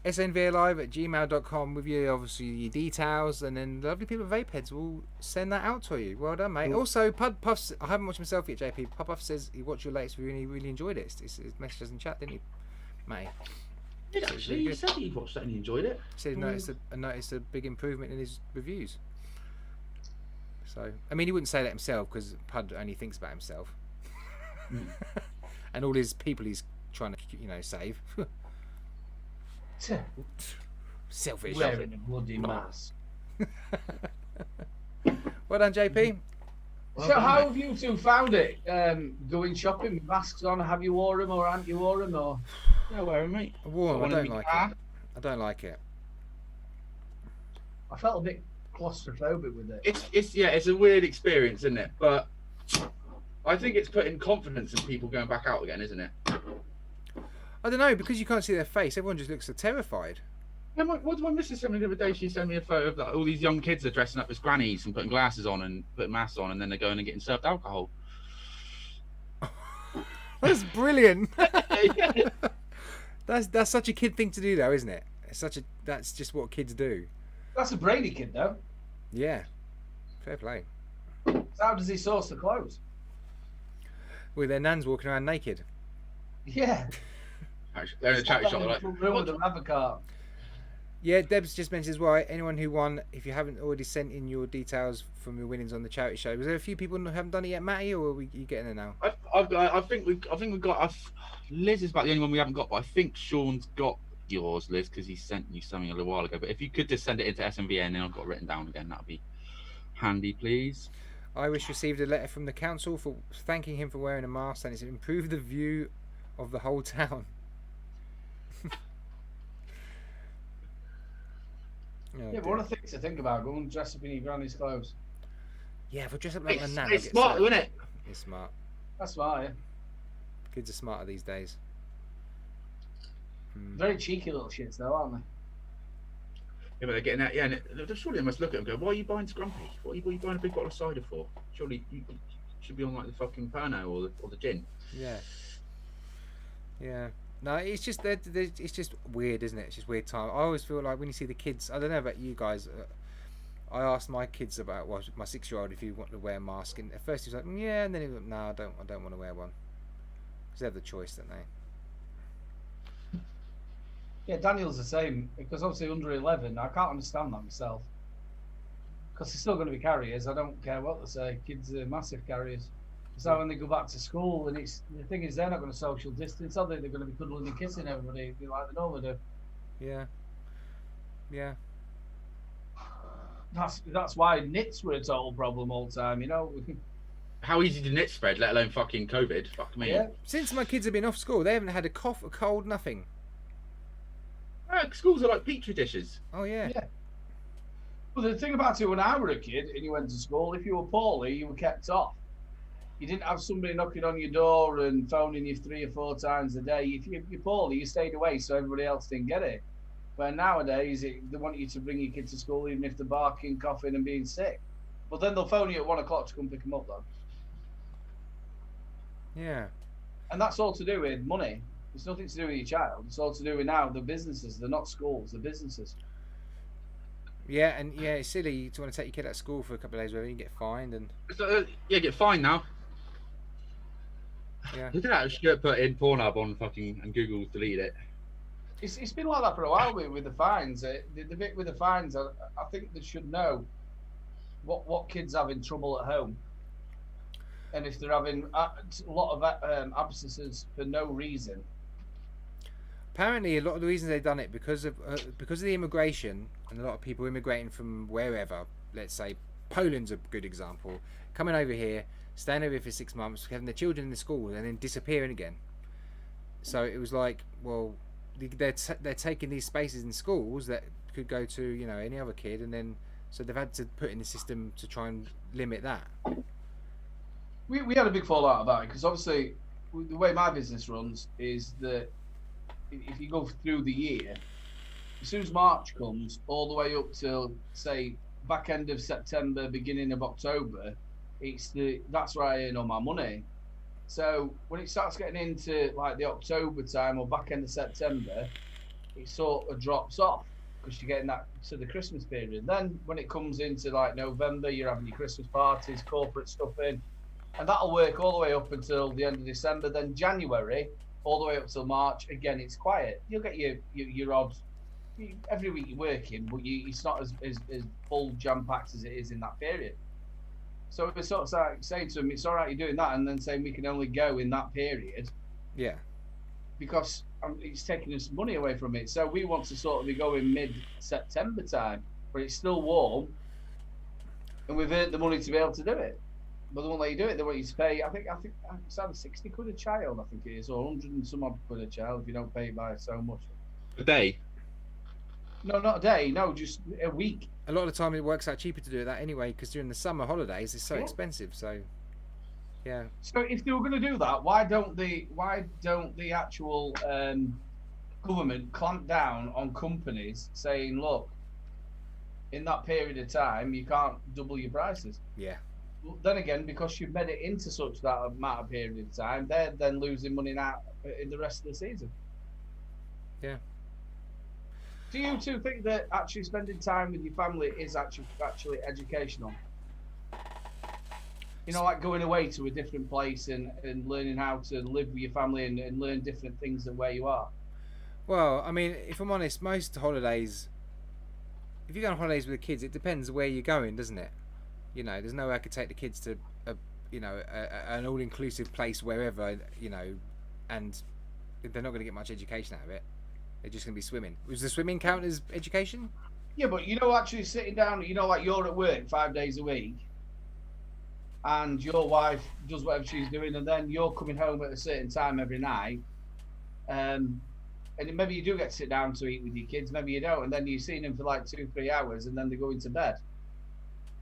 Speaker 2: snvalive@gmail.com with your, obviously, your details, and then the lovely people at Vapeheads will send that out to you. Well done, mate.
Speaker 1: Cool.
Speaker 2: Also, Pud Puffs, I haven't watched myself yet, JP. Pud Puffs says he watched your latest review and he really enjoyed it. His message us in chat, didn't he, mate?
Speaker 3: Did actually. You said he watched that and he enjoyed it.
Speaker 2: He said he noticed a big improvement in his reviews. So, I mean, he wouldn't say that himself because Pud only thinks about himself. And all his people he's trying to, save. Selfish.
Speaker 1: Wearing a bloody mask.
Speaker 2: Well done, JP.
Speaker 1: So how have you two found it? Going shopping with masks on? Have you wore them or haven't you wore them? Or
Speaker 3: Yeah, wear him, mate.
Speaker 2: Warm. I
Speaker 3: Wanna
Speaker 2: don't
Speaker 3: be
Speaker 2: like
Speaker 3: calm?
Speaker 2: it. I don't like it.
Speaker 1: I felt a bit claustrophobic with it.
Speaker 3: It's a weird experience, isn't it? But I think it's putting confidence in people going back out again, isn't it?
Speaker 2: I don't know, because you can't see their face. Everyone just looks so terrified.
Speaker 3: Yeah, what my missus sent me the other day? She sent me a photo of all these young kids are dressing up as grannies and putting glasses on and putting masks on, and then they're going and getting served alcohol.
Speaker 2: That's brilliant. That's such a kid thing to do, though, isn't it? That's just what kids do.
Speaker 1: That's a brainy kid, though.
Speaker 2: Yeah, fair play.
Speaker 1: So how does he source the clothes?
Speaker 2: With their nans walking around naked.
Speaker 1: Yeah.
Speaker 3: Actually, they're in a charity shop. They're like,
Speaker 1: room with a rabbit cart.
Speaker 2: Yeah, Deb's just mentioned as well. Anyone who won, if you haven't already sent in your details from your winnings on the charity show, was there a few people who haven't done it yet, Matty, or are you getting there now?
Speaker 3: I think we've got. Liz is about the only one we haven't got, but I think Sean's got yours, Liz, because he sent you something a little while ago. But if you could just send it into SNVA and then I've got it written down again, that'd be handy, please.
Speaker 2: Irish received a letter from the council for thanking him for wearing a mask, and it's improved the view of the whole town. Oh,
Speaker 1: Yeah, but what a thing to think about, going and dress up in your granny's clothes.
Speaker 2: Yeah, if we dress up like a nan,
Speaker 3: It's smart, isn't it?
Speaker 2: It's smart.
Speaker 1: That's smart, yeah.
Speaker 2: Kids are smarter these days.
Speaker 1: Very cheeky little shits, though, aren't they?
Speaker 3: Yeah, but they're getting that. Yeah, and surely they must look at him and go, "Why are you buying Scrumpy? What are you buying a big bottle of cider for? Surely you should be on like the fucking Pernod or the gin."
Speaker 2: Yeah. Yeah. No, it's just it's just weird, isn't it? It's just weird time. I always feel like when you see the kids, I don't know about you guys. I asked my kids about my 6-year-old if he wanted to wear a mask, and at first he was like, "Yeah," and then he was like, "No, I don't want to wear one." Because they have the choice, don't they?
Speaker 1: Yeah, Daniel's the same, because obviously under 11, I can't understand that myself. Because they're still going to be carriers, I don't care what they say. Kids are massive carriers. So when they go back to school, and the thing is, they're not going to social distance, are they? They're going to be cuddling and kissing everybody like they normally do.
Speaker 2: Yeah. Yeah.
Speaker 1: That's why nits were a total problem all the time, you know.
Speaker 3: How easy did it spread, let alone fucking COVID? Fuck me.
Speaker 1: Yeah.
Speaker 2: Since my kids have been off school, they haven't had a cough, a cold, nothing.
Speaker 3: Schools are like petri dishes.
Speaker 2: Oh yeah.
Speaker 1: Yeah. Well, the thing about it, when I were a kid and you went to school, if you were poorly, you were kept off. You didn't have somebody knocking on your door and phoning you 3 or 4 times a day. If you're poorly, you stayed away so everybody else didn't get it. Where nowadays, they want you to bring your kid to school even if they're barking, coughing and being sick. But then they'll phone you at 1 o'clock to come pick them up, though.
Speaker 2: Yeah.
Speaker 1: And that's all to do with money. It's nothing to do with your child. It's all to do with now the businesses. They're not schools, they're businesses.
Speaker 2: Yeah, and yeah, it's silly to want to take your kid out of school for a couple of days where you can get fined and
Speaker 3: Yeah, get fined now.
Speaker 2: yeah.
Speaker 3: Look at that shit put in Pornhub on fucking and Google's deleted it.
Speaker 1: It's been like that for a while with the fines. The bit with the fines, I think they should know what kids having trouble at home, and if they're having a lot of abscesses for no reason.
Speaker 2: Apparently, a lot of the reasons they've done it because of the immigration and a lot of people immigrating from wherever. Let's say Poland's a good example. Coming over here, staying over here for 6 months, having their children in the school, and then disappearing again. So it was like, well, they're taking these spaces in schools that could go to, you know, any other kid, and then so they've had to put in the system to try and limit that.
Speaker 1: We had a big fallout about it because obviously the way my business runs is that if you go through the year, as soon as March comes, all the way up till say back end of September, beginning of October, that's where I earn all my money. So when it starts getting into like the October time or back end of September, it sort of drops off because you're getting that to the Christmas period. Then when it comes into like November, you're having your Christmas parties, corporate stuff in, and that'll work all the way up until the end of December. Then January, all the way up till March, again it's quiet. You'll get your odd every week you're working, but it's not as full jam packed as it is in that period. So it's sort of like saying to them, it's all right, you're doing that, and then saying we can only go in that period.
Speaker 2: Yeah.
Speaker 1: Because it's taking us money away from it. So we want to sort of be going mid-September time, where it's still warm, and we've earned the money to be able to do it. But they won't let you do it. They want you to pay. I think it's either 60 quid a child. I think it is, or 100 and some odd quid a child if you don't pay by so much.
Speaker 3: A day?
Speaker 1: No, not a day. No, just a week.
Speaker 2: A lot of the time it works out cheaper to do that anyway because during the summer holidays it's so
Speaker 1: Yeah.
Speaker 2: expensive. So, yeah.
Speaker 1: So if they were going to do that, why don't the actual government clamp down on companies saying, look, in that period of time you can't double your prices?
Speaker 2: Yeah.
Speaker 1: Well, then again, because you've made it into such that amount of period of time, they're then losing money now in the rest of the season.
Speaker 2: Yeah.
Speaker 1: Do you two think that actually spending time with your family is actually educational? You know, like going away to a different place and learning how to live with your family and learn different things than where you are.
Speaker 2: Well, I mean, if I'm honest, most holidays, if you go on holidays with the kids, it depends where you're going, doesn't it? You know, there's no way I could take the kids to an all-inclusive place wherever, you know, and they're not going to get much education out of it. They're just going to be swimming. Was the swimming count as education?
Speaker 1: Yeah, but you know, actually sitting down, you know, like you're at work 5 days a week, and your wife does whatever she's doing, and then you're coming home at a certain time every night, and maybe you do get to sit down to eat with your kids, maybe you don't, and then you're seeing them for like 2-3 hours, and then they go into bed.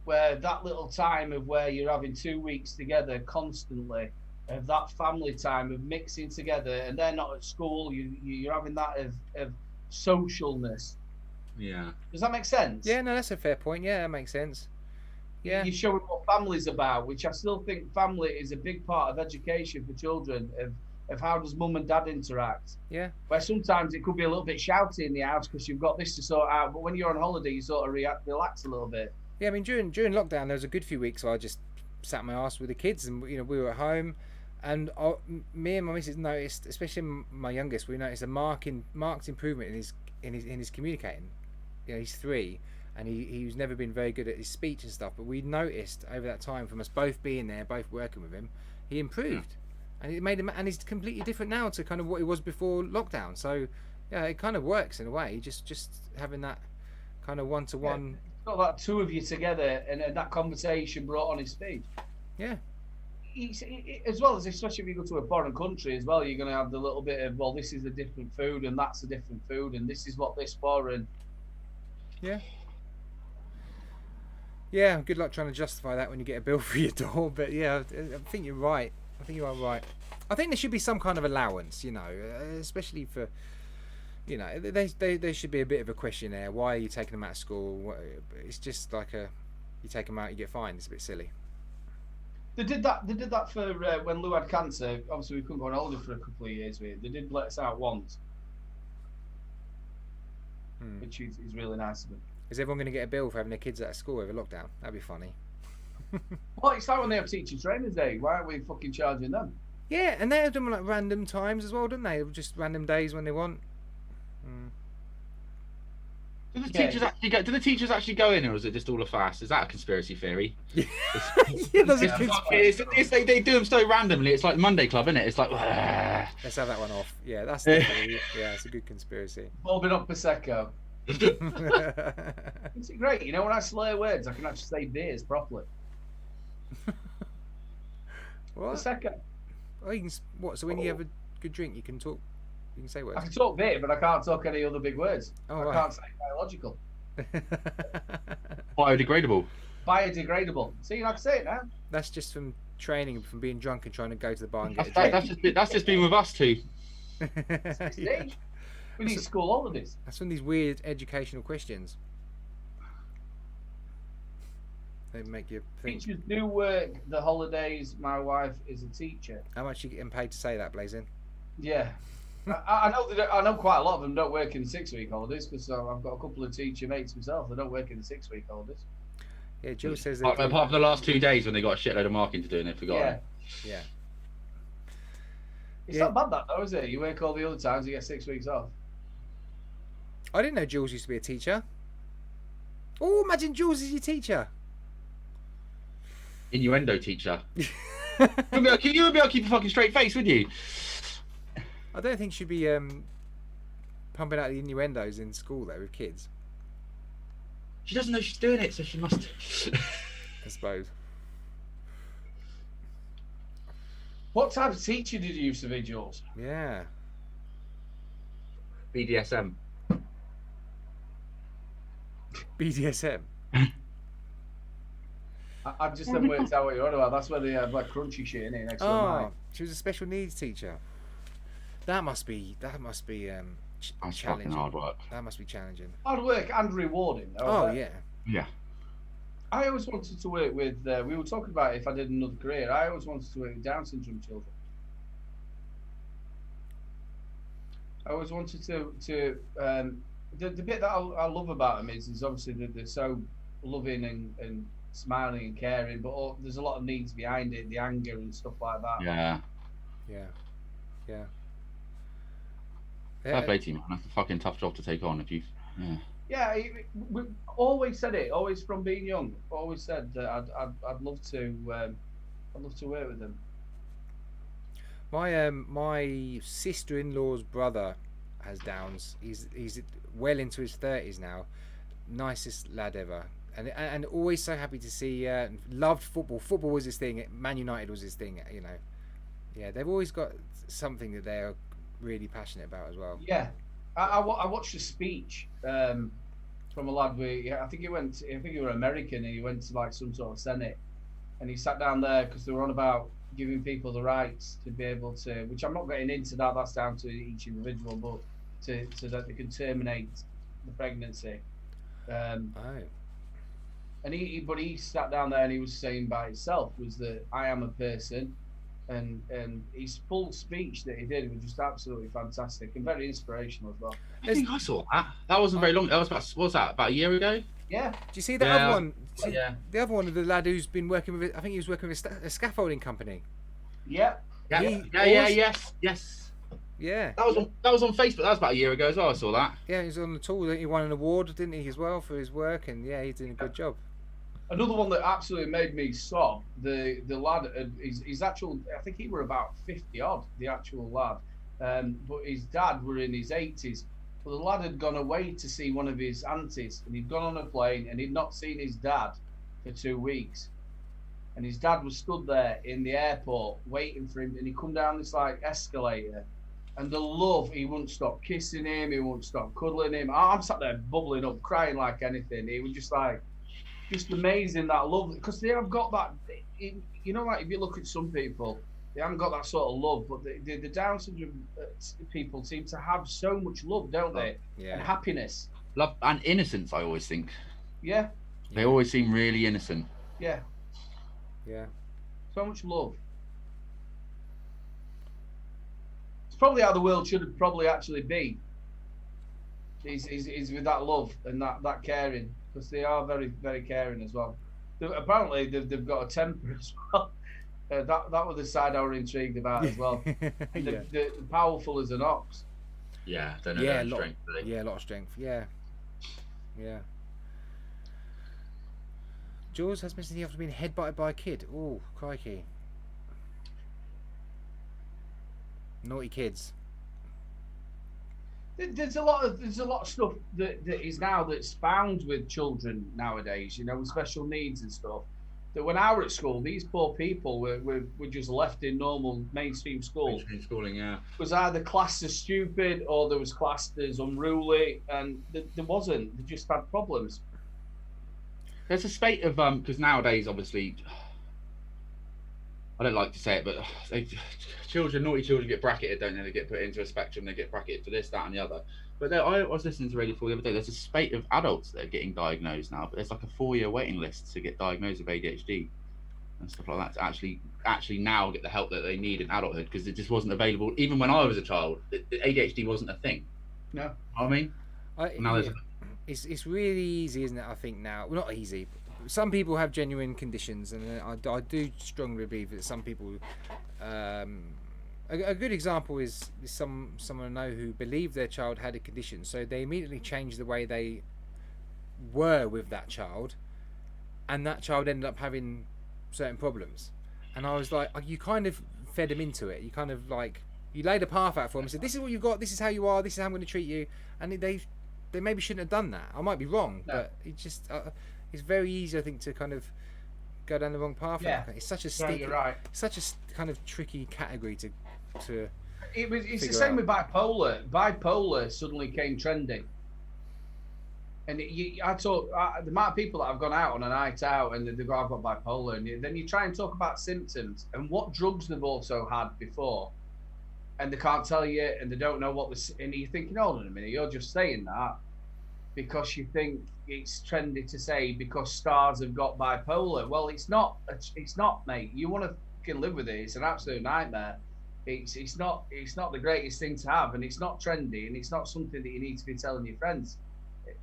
Speaker 1: Where that little time of where you're having 2 weeks together constantly, of that family time of mixing together, and they're not at school, you're having that of socialness.
Speaker 3: Yeah.
Speaker 1: Does that make sense?
Speaker 2: Yeah, no, that's a fair point. Yeah, that makes sense. Yeah.
Speaker 1: You're showing what family's about, which I still think family is a big part of education for children, of how does mum and dad interact.
Speaker 2: Yeah.
Speaker 1: Where sometimes it could be a little bit shouty in the house because you've got this to sort out, but when you're on holiday, you sort of relax a little bit.
Speaker 2: Yeah, I mean, during lockdown, there was a good few weeks where I just sat my ass with the kids, and you know, we were at home, and me and my missus noticed, especially my youngest, we noticed a marked improvement in his communicating. You know, he's 3, and he's never been very good at his speech and stuff. But we noticed over that time, from us both being there, both working with him, he improved, and it made him, and he's completely different now to kind of what he was before lockdown. So yeah, it kind of works in a way. Just having that kind of one-to-one.
Speaker 1: Yeah. Got that two of you together, and that conversation brought on his speech.
Speaker 2: Yeah.
Speaker 1: As well as, especially if you go to a foreign country as well, you're going to have the little bit of, well, this is a different food, and that's a different food, and this is what this for, and
Speaker 2: yeah. Yeah, good luck trying to justify that when you get a bill for your door. But yeah, I think you're right. I think you are right. I think there should be some kind of allowance, you know, especially for, you know, there should be a bit of a questionnaire. Why are you taking them out of school? It's just like you take them out, you get fined. It's a bit silly.
Speaker 1: They did that for when Lou had cancer. Obviously, we couldn't go on holiday for a couple of years. They did let us out once, which is really nice of them.
Speaker 2: Is everyone going to get a bill for having their kids out of school over lockdown? That'd be funny.
Speaker 1: Well, it's like when they have teacher trainers day. Why aren't we fucking charging them?
Speaker 2: Yeah, and they have them like random times as well, don't they? Just random days when they want.
Speaker 3: Do the teachers actually go? Do the teachers actually go in, or is it just all a farce? Is that a conspiracy theory?
Speaker 2: Yeah, that's a conspiracy.
Speaker 3: They do them so randomly. It's like Monday Club, isn't it? It's like.
Speaker 2: Let's have that one off. Yeah, that's definitely, it's a good conspiracy.
Speaker 1: Bulbing up Prosecco. It's great. You know, when I slur words, I can actually say beers properly.
Speaker 2: What?
Speaker 1: Prosecco.
Speaker 2: Oh, you can, what? So when you have a good drink, you can talk. You can say words.
Speaker 1: I can talk beer, but I can't talk any other big words.
Speaker 2: Oh,
Speaker 1: I
Speaker 2: right.
Speaker 1: can't say biological.
Speaker 3: Biodegradable.
Speaker 1: Biodegradable. See, I can say it now.
Speaker 2: That's just from training, from being drunk and trying to go to the bar and get a
Speaker 3: That's just been with us two.
Speaker 2: drink.
Speaker 1: Yeah. We need school holidays.
Speaker 2: That's from these weird educational questions. They make you think.
Speaker 1: Teachers do work the holidays. My wife is a teacher.
Speaker 2: How much are you getting paid to say that, Blazing?
Speaker 1: Yeah. I know quite a lot of them don't work in 6-week holidays because I've got a couple of teacher mates myself. They don't work in the 6-week holidays.
Speaker 2: Yeah, Jill says
Speaker 3: Apart from the last 2 days when they got a shitload of marking to do and they forgot.
Speaker 1: Yeah.
Speaker 3: it.
Speaker 2: Yeah.
Speaker 1: It's not bad that though, is it? You work all the other times, you get 6 weeks off.
Speaker 2: I didn't know Jules used to be a teacher. Oh, imagine Jules is your teacher.
Speaker 3: Innuendo teacher. You would be able to keep a fucking straight face, would you?
Speaker 2: I don't think she'd be pumping out the innuendos in school though with kids.
Speaker 3: She doesn't know she's doing it, so she must.
Speaker 2: I suppose.
Speaker 1: What type of teacher did you used to be, Jules?
Speaker 2: Yeah.
Speaker 3: BDSM.
Speaker 2: BDSM.
Speaker 1: I've just then worked out what you're on about. That's where they have like crunchy shit in it next to mine.
Speaker 2: She was a special needs teacher. That must be
Speaker 3: That's fucking
Speaker 2: challenging.
Speaker 3: hard work.
Speaker 2: That must be challenging.
Speaker 1: Hard work and rewarding.
Speaker 2: Oh yeah.
Speaker 3: Yeah.
Speaker 1: I always wanted to work with. We were talking about if I did another career. I always wanted to work with Down syndrome children. I always wanted to. The bit that I love about them is obviously that they're so loving and smiling and caring, but there's a lot of needs behind it, the anger and stuff like that.
Speaker 3: Yeah.
Speaker 2: Yeah.
Speaker 3: Fair play to you, man. That's a fucking tough job to take on if you. Yeah.
Speaker 1: Yeah, we always said it. Always from being young. Always said that I'd love to. I'd love to work with them.
Speaker 2: My sister-in-law's brother has Downs. He's well into his 30s now. Nicest lad ever, and always so happy to see. Loved football. Football was his thing. Man United was his thing. You know. Yeah, they've always got something that they're really passionate about as well.
Speaker 1: Yeah, I watched a speech from a lad. I think he went. I think he was American, and he went to like some sort of Senate, and he sat down there because they were on about giving people the rights to be able to. Which I'm not getting into that. That's down to each individual, but so that they can terminate the pregnancy. And he sat down there and he was saying by himself was that I am a person. And his full speech that he did was just absolutely fantastic and very inspirational as well.
Speaker 3: I think I saw that. That wasn't very long. That was about. What was that? About a year ago.
Speaker 1: Yeah.
Speaker 2: Do you see the other one?
Speaker 3: Yeah.
Speaker 2: The other one, the lad who's been working with. I think he was working with a scaffolding company.
Speaker 1: Yeah.
Speaker 3: Yes.
Speaker 2: Yeah.
Speaker 3: That was on Facebook. That was about a year ago as well. I saw that.
Speaker 2: Yeah, he was on the tour. He won an award, didn't he, as well, for his work? And yeah, he's doing a good job.
Speaker 1: Another one that absolutely made me sob. The lad, his actual. I think he were about 50 odd. The actual lad, but his dad were in his 80s. But the lad had gone away to see one of his aunties, and he'd gone on a plane, and he'd not seen his dad for 2 weeks. And his dad was stood there in the airport waiting for him, and he come down this like escalator, and the love, he wouldn't stop kissing him, he wouldn't stop cuddling him. I'm sat there bubbling up, crying like anything. He was just like, just amazing, that love, because they have got that, you know, like if you look at some people, they haven't got that sort of love, but the Down syndrome people seem to have so much love, don't they?
Speaker 2: Yeah.
Speaker 1: And happiness.
Speaker 3: Love and innocence. I always think
Speaker 1: Yeah.
Speaker 3: they always seem really innocent.
Speaker 1: Yeah.
Speaker 2: Yeah.
Speaker 1: So much love. It's probably how the world should probably actually be. Is with that love and that caring. because they are very, very caring as well. Apparently, they've got a temper as well. That was the side I was intrigued about as well. They're powerful as an ox.
Speaker 3: Yeah, they know
Speaker 2: Yeah,
Speaker 3: their
Speaker 2: a
Speaker 3: own
Speaker 2: lot.
Speaker 3: strength. Do they?
Speaker 2: Yeah, a lot of strength. Yeah, yeah. Jaws has mentioned after being headbutted by a kid. Oh, crikey! Naughty kids.
Speaker 1: There's a lot of stuff that is now that's found with children nowadays. You know, with special needs and stuff. That when I were at school, these poor people were just left in normal mainstream school.
Speaker 3: Mainstream schooling, yeah.
Speaker 1: Was either classed as stupid or there was classed as unruly, and there wasn't. They just had problems.
Speaker 3: There's a spate of because nowadays, obviously, I don't like to say it, but naughty children get bracketed, don't they? They get put into a spectrum. They get bracketed for this, that, and the other. But I was listening to Radio 4 the other day. There's a spate of adults that are getting diagnosed now, but there's like a 4-year waiting list to get diagnosed with ADHD and stuff like that to actually now get the help that they need in adulthood, because it just wasn't available even when I was a child. ADHD wasn't a thing.
Speaker 1: No,
Speaker 3: you know what I mean. Now
Speaker 2: it's really easy, isn't it? I think now, well, not easy. Some people have genuine conditions, and I do strongly believe that some people. A good example is someone I know who believed their child had a condition, so they immediately changed the way they were with that child, and that child ended up having certain problems. And I was like, you kind of fed him into it. You kind of like, you laid a path out for him and said, this is what you've got, this is how you are, this is how I'm going to treat you. And they maybe shouldn't have done that. I might be wrong, but it just it's very easy, I think, to kind of go down the wrong path.
Speaker 1: Yeah,
Speaker 2: it's such a sticky,
Speaker 1: you're right.
Speaker 2: Such a kind of tricky category to
Speaker 1: it's the same with bipolar. Bipolar suddenly came trendy, and the amount of people that have gone out on a night out and they go, I've got bipolar, and then you try and talk about symptoms and what drugs they've also had before, and they can't tell you, and they don't know what and you're thinking, hold on a minute, you're just saying that because you think it's trendy to say because stars have got bipolar. Well, it's not, mate. You want to fucking live with it. It's an absolute nightmare. It's not the greatest thing to have, and it's not trendy, and it's not something that you need to be telling your friends.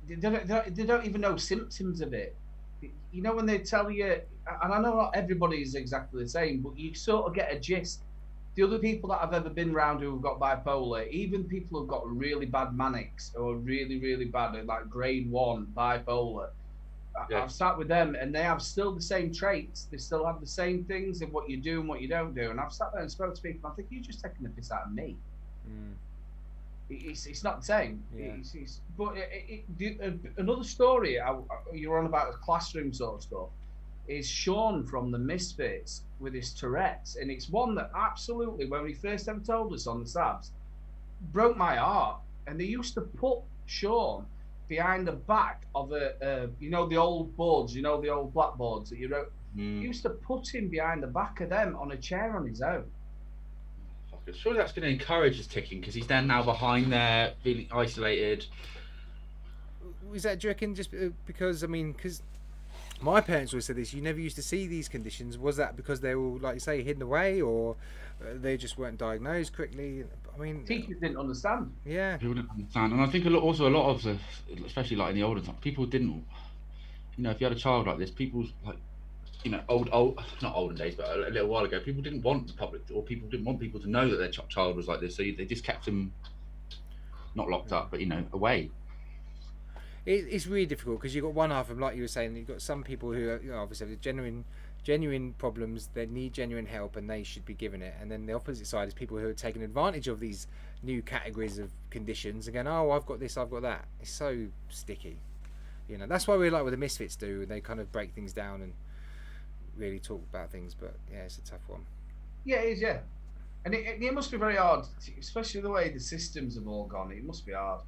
Speaker 1: They don't even know symptoms of it. You know, when they tell you, and I know not everybody is exactly the same, but you sort of get a gist. The other people that I've ever been around who have got bipolar, even people who've got really bad manics or really, really bad, like grade 1 bipolar, yeah. I've sat with them and they have still the same traits. They still have the same things of what you do and what you don't do. And I've sat there and spoke to people, I think, you're just taking the piss out of me. Mm. It's not the same. Yeah. But another story you're on about classroom sort of stuff is Sean from the Misfits with his Tourette's, and it's one that absolutely, when he first ever told us on the Sabs, broke my heart. And they used to put Sean behind the back of the old boards, the old blackboards that you wrote. He used to put him behind the back of them on a chair on his own.
Speaker 3: Surely that's going to encourage his ticking, because he's then now behind there, feeling isolated.
Speaker 2: Was that, do you reckon, just because, because my parents always said this, you never used to see these conditions. Was that because they were, like you say, hidden away, or they just weren't diagnosed correctly?
Speaker 1: Teachers didn't understand.
Speaker 2: Yeah.
Speaker 3: People didn't understand. And I think a lot of the, especially like in the olden times, people didn't, if you had a child like this, people, like, not olden days, but a little while ago, people didn't want the public, or people didn't want people to know that their child was like this, so they just kept them not locked up, but away.
Speaker 2: It's really difficult, because you've got one half of them, like you were saying, you've got some people who are, obviously have genuine problems, they need genuine help, and they should be given it. And then the opposite side is people who are taking advantage of these new categories of conditions and going, oh, I've got this, I've got that. It's so sticky. That's why we like what the Misfits do, and they kind of break things down and really talk about things. But yeah, it's a tough one.
Speaker 1: Yeah, it is, yeah. And it must be very hard, especially the way the systems have all gone. It must be hard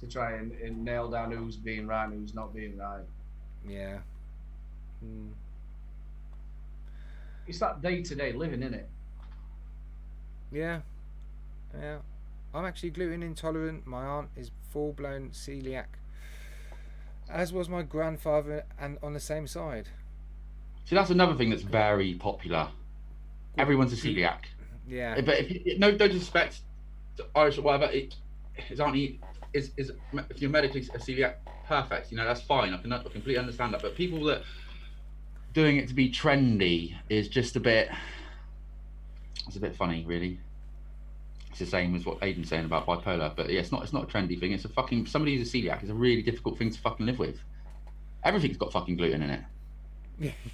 Speaker 1: to try and nail down who's being right and who's not being right.
Speaker 2: Yeah.
Speaker 1: It's that day-to-day living, isn't it?
Speaker 2: Yeah. I'm actually gluten intolerant. My aunt is full-blown celiac, as was my grandfather, and on the same side.
Speaker 3: See, that's another thing that's very popular. Everyone's a celiac.
Speaker 2: Yeah.
Speaker 3: But no disrespect to Irish or whatever, if you're medically a celiac perfect. You know, that's fine. I completely understand that. But people that doing it to be trendy is just a bit. It's a bit funny, really. It's the same as what Aden's saying about bipolar, but yeah, it's not a trendy thing. It's a fucking somebody who's a celiac is a really difficult thing to fucking live with. Everything's got fucking gluten in it.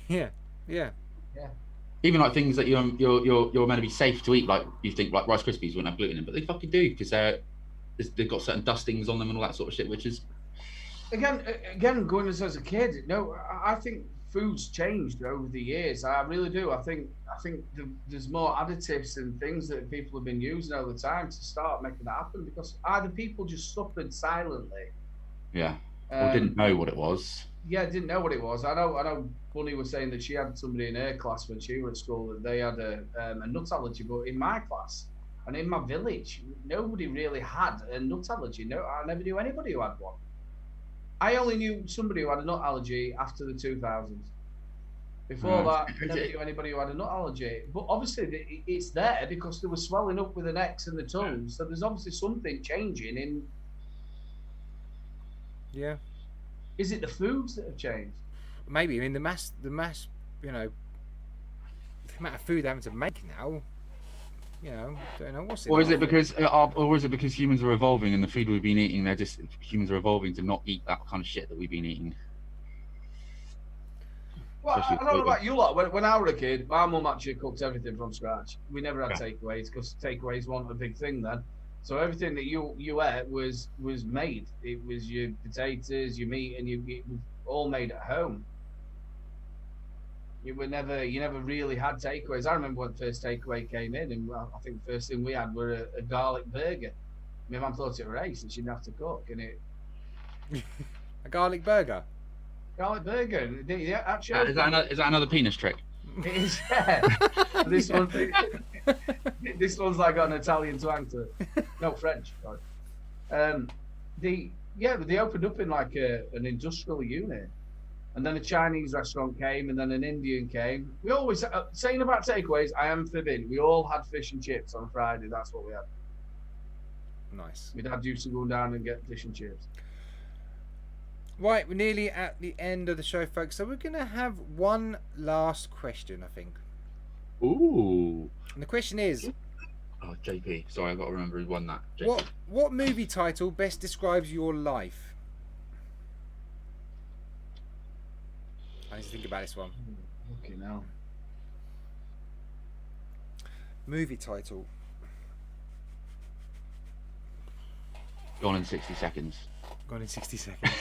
Speaker 2: Yeah.
Speaker 3: Even like things that you're meant to be safe to eat, like you think like Rice Krispies wouldn't have gluten in, but they fucking do because they've got certain dustings on them and all that sort of shit, which is
Speaker 1: again going as a kid. No, I think food's changed over the years. I really do. I think there's more additives and things that people have been using over time to start making that happen because either people just suffered silently.
Speaker 3: Yeah. Or didn't know what it was.
Speaker 1: Yeah, didn't know what it was. I know Bunny was saying that she had somebody in her class when she was at school that they had a nut allergy, but in my class and in my village, nobody really had a nut allergy. No, I never knew anybody who had one. I only knew somebody who had a nut allergy after the 2000s. Before that, I never knew anybody who had a nut allergy. But obviously, it's there because they were swelling up with the necks and the tongues. So there's obviously something changing in.
Speaker 2: Yeah.
Speaker 1: Is it the foods that have changed?
Speaker 2: Maybe. I mean, the mass, you know, the amount of food they're having to make now. You know, don't know what's it.
Speaker 3: Or is it because humans are evolving and the food we've been eating, humans are evolving to not eat that kind of shit that we've been eating.
Speaker 1: Well, I don't know about you lot. When I was a kid, my mum actually cooked everything from scratch. We never had takeaways because takeaways weren't a big thing then. So everything that you ate was made. It was your potatoes, your meat, and it was all made at home. You never really had takeaways. I remember when the first takeaway came in, and I think the first thing we had were a garlic burger. My mum thought it was race, and she didn't have to cook, and it.
Speaker 2: A garlic burger.
Speaker 1: Garlic burger. Yeah, actually.
Speaker 3: Is that another penis trick?
Speaker 1: It is. Yeah. This one's like got an Italian twang to it. No, French. Sorry. They opened up in like an industrial unit. And then a Chinese restaurant came, and then an Indian came. We always, saying about takeaways, I am fibbing. We all had fish and chips on Friday. That's what we had.
Speaker 2: Nice.
Speaker 1: My dad used to go down and get fish and chips.
Speaker 2: Right, we're nearly at the end of the show, folks. So we're going to have one last question, I think.
Speaker 3: Ooh.
Speaker 2: And the question is...
Speaker 3: Oh, JP. Sorry, I've got to remember who won that. JP.
Speaker 2: What movie title best describes your life? I need to think about this one.
Speaker 1: Okay, now.
Speaker 2: Movie title.
Speaker 3: Gone in 60 seconds.
Speaker 2: Gone in 60 seconds.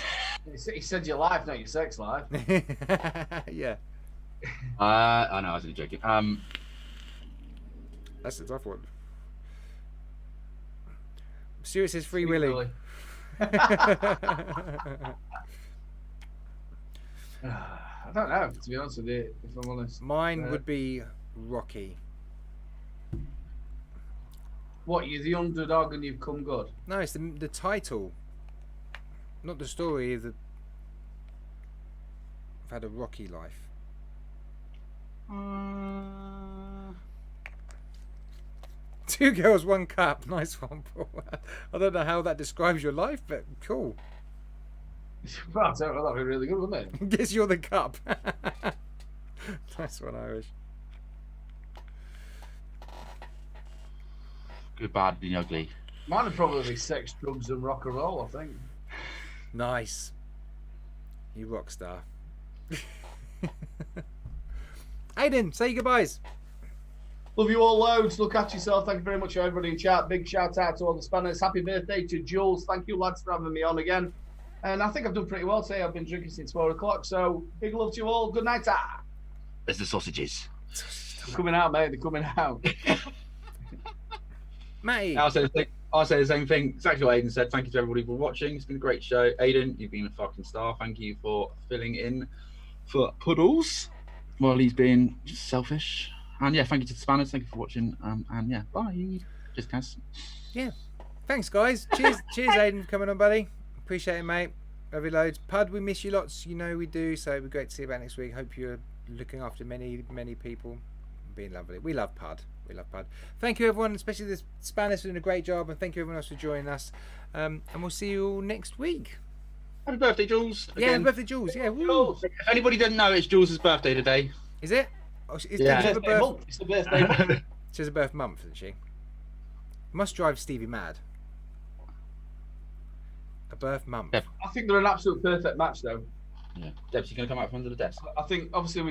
Speaker 1: He said your life, not your sex life.
Speaker 2: Yeah.
Speaker 3: I know, I was only joking.
Speaker 2: That's a tough one. Stuart says Free Willy.
Speaker 1: I don't know, to be honest with you, if I'm honest.
Speaker 2: Mine would be Rocky.
Speaker 1: What, you're the underdog and you've come good?
Speaker 2: No, it's the title. Not the story. I've had a rocky life. Two girls, one cup. Nice one, Paul. I don't know how that describes your life, but cool.
Speaker 1: Well, that'd be really good, wouldn't it?
Speaker 2: Guess you're the cup. Nice one, Irish.
Speaker 3: Good, bad, and ugly.
Speaker 1: Mine would probably be sex, drugs, and rock and roll, I think.
Speaker 2: Nice. You rock star. Aden, say your goodbyes.
Speaker 1: Love you all loads. Look after yourself. Thank you very much, everybody in chat. Big shout out to all the spanners. Happy birthday to Jules. Thank you, lads, for having me on again. And I think I've done pretty well today. I've been drinking since 4 o'clock. So big love to you all. Good night.
Speaker 3: There's the sausages.
Speaker 1: They're coming out, mate. They're coming out.
Speaker 2: Matty.
Speaker 3: I'll say the same thing. Exactly what Aden said. Thank you to everybody for watching. It's been a great show. Aden, you've been a fucking star. Thank you for filling in for Puddles while he's being just selfish. And yeah, thank you to the spanners. Thank you for watching. And yeah, bye. Just Kaz.
Speaker 2: Yeah. Thanks, guys. Cheers, Aden, for coming on, buddy. Appreciate it, mate. Love you loads. Pud, we miss you lots. You know we do. So it'd be great to see you back next week. Hope you're looking after many, many people. Being lovely. We love Pud. We love Pud. Thank you, everyone, especially the Spanish for doing a great job. And thank you, everyone else, for joining us. And we'll see you all next week.
Speaker 3: Happy birthday, Jules.
Speaker 2: Yeah,
Speaker 3: Again.
Speaker 2: birthday, Jules. Yeah, woo.
Speaker 1: Jules,
Speaker 3: If anybody doesn't know, it's Jules' birthday today.
Speaker 2: Is it? Oh, it's
Speaker 3: Yeah.
Speaker 2: Jules'
Speaker 1: birthday month. It's the birthday month.
Speaker 2: She has a birth month, isn't she? Must drive Stevie mad. A birth month.
Speaker 3: Yep.
Speaker 1: I think they're an absolute perfect match, though.
Speaker 3: Yeah. Debs, you going to come out from under the desk?
Speaker 1: I think obviously with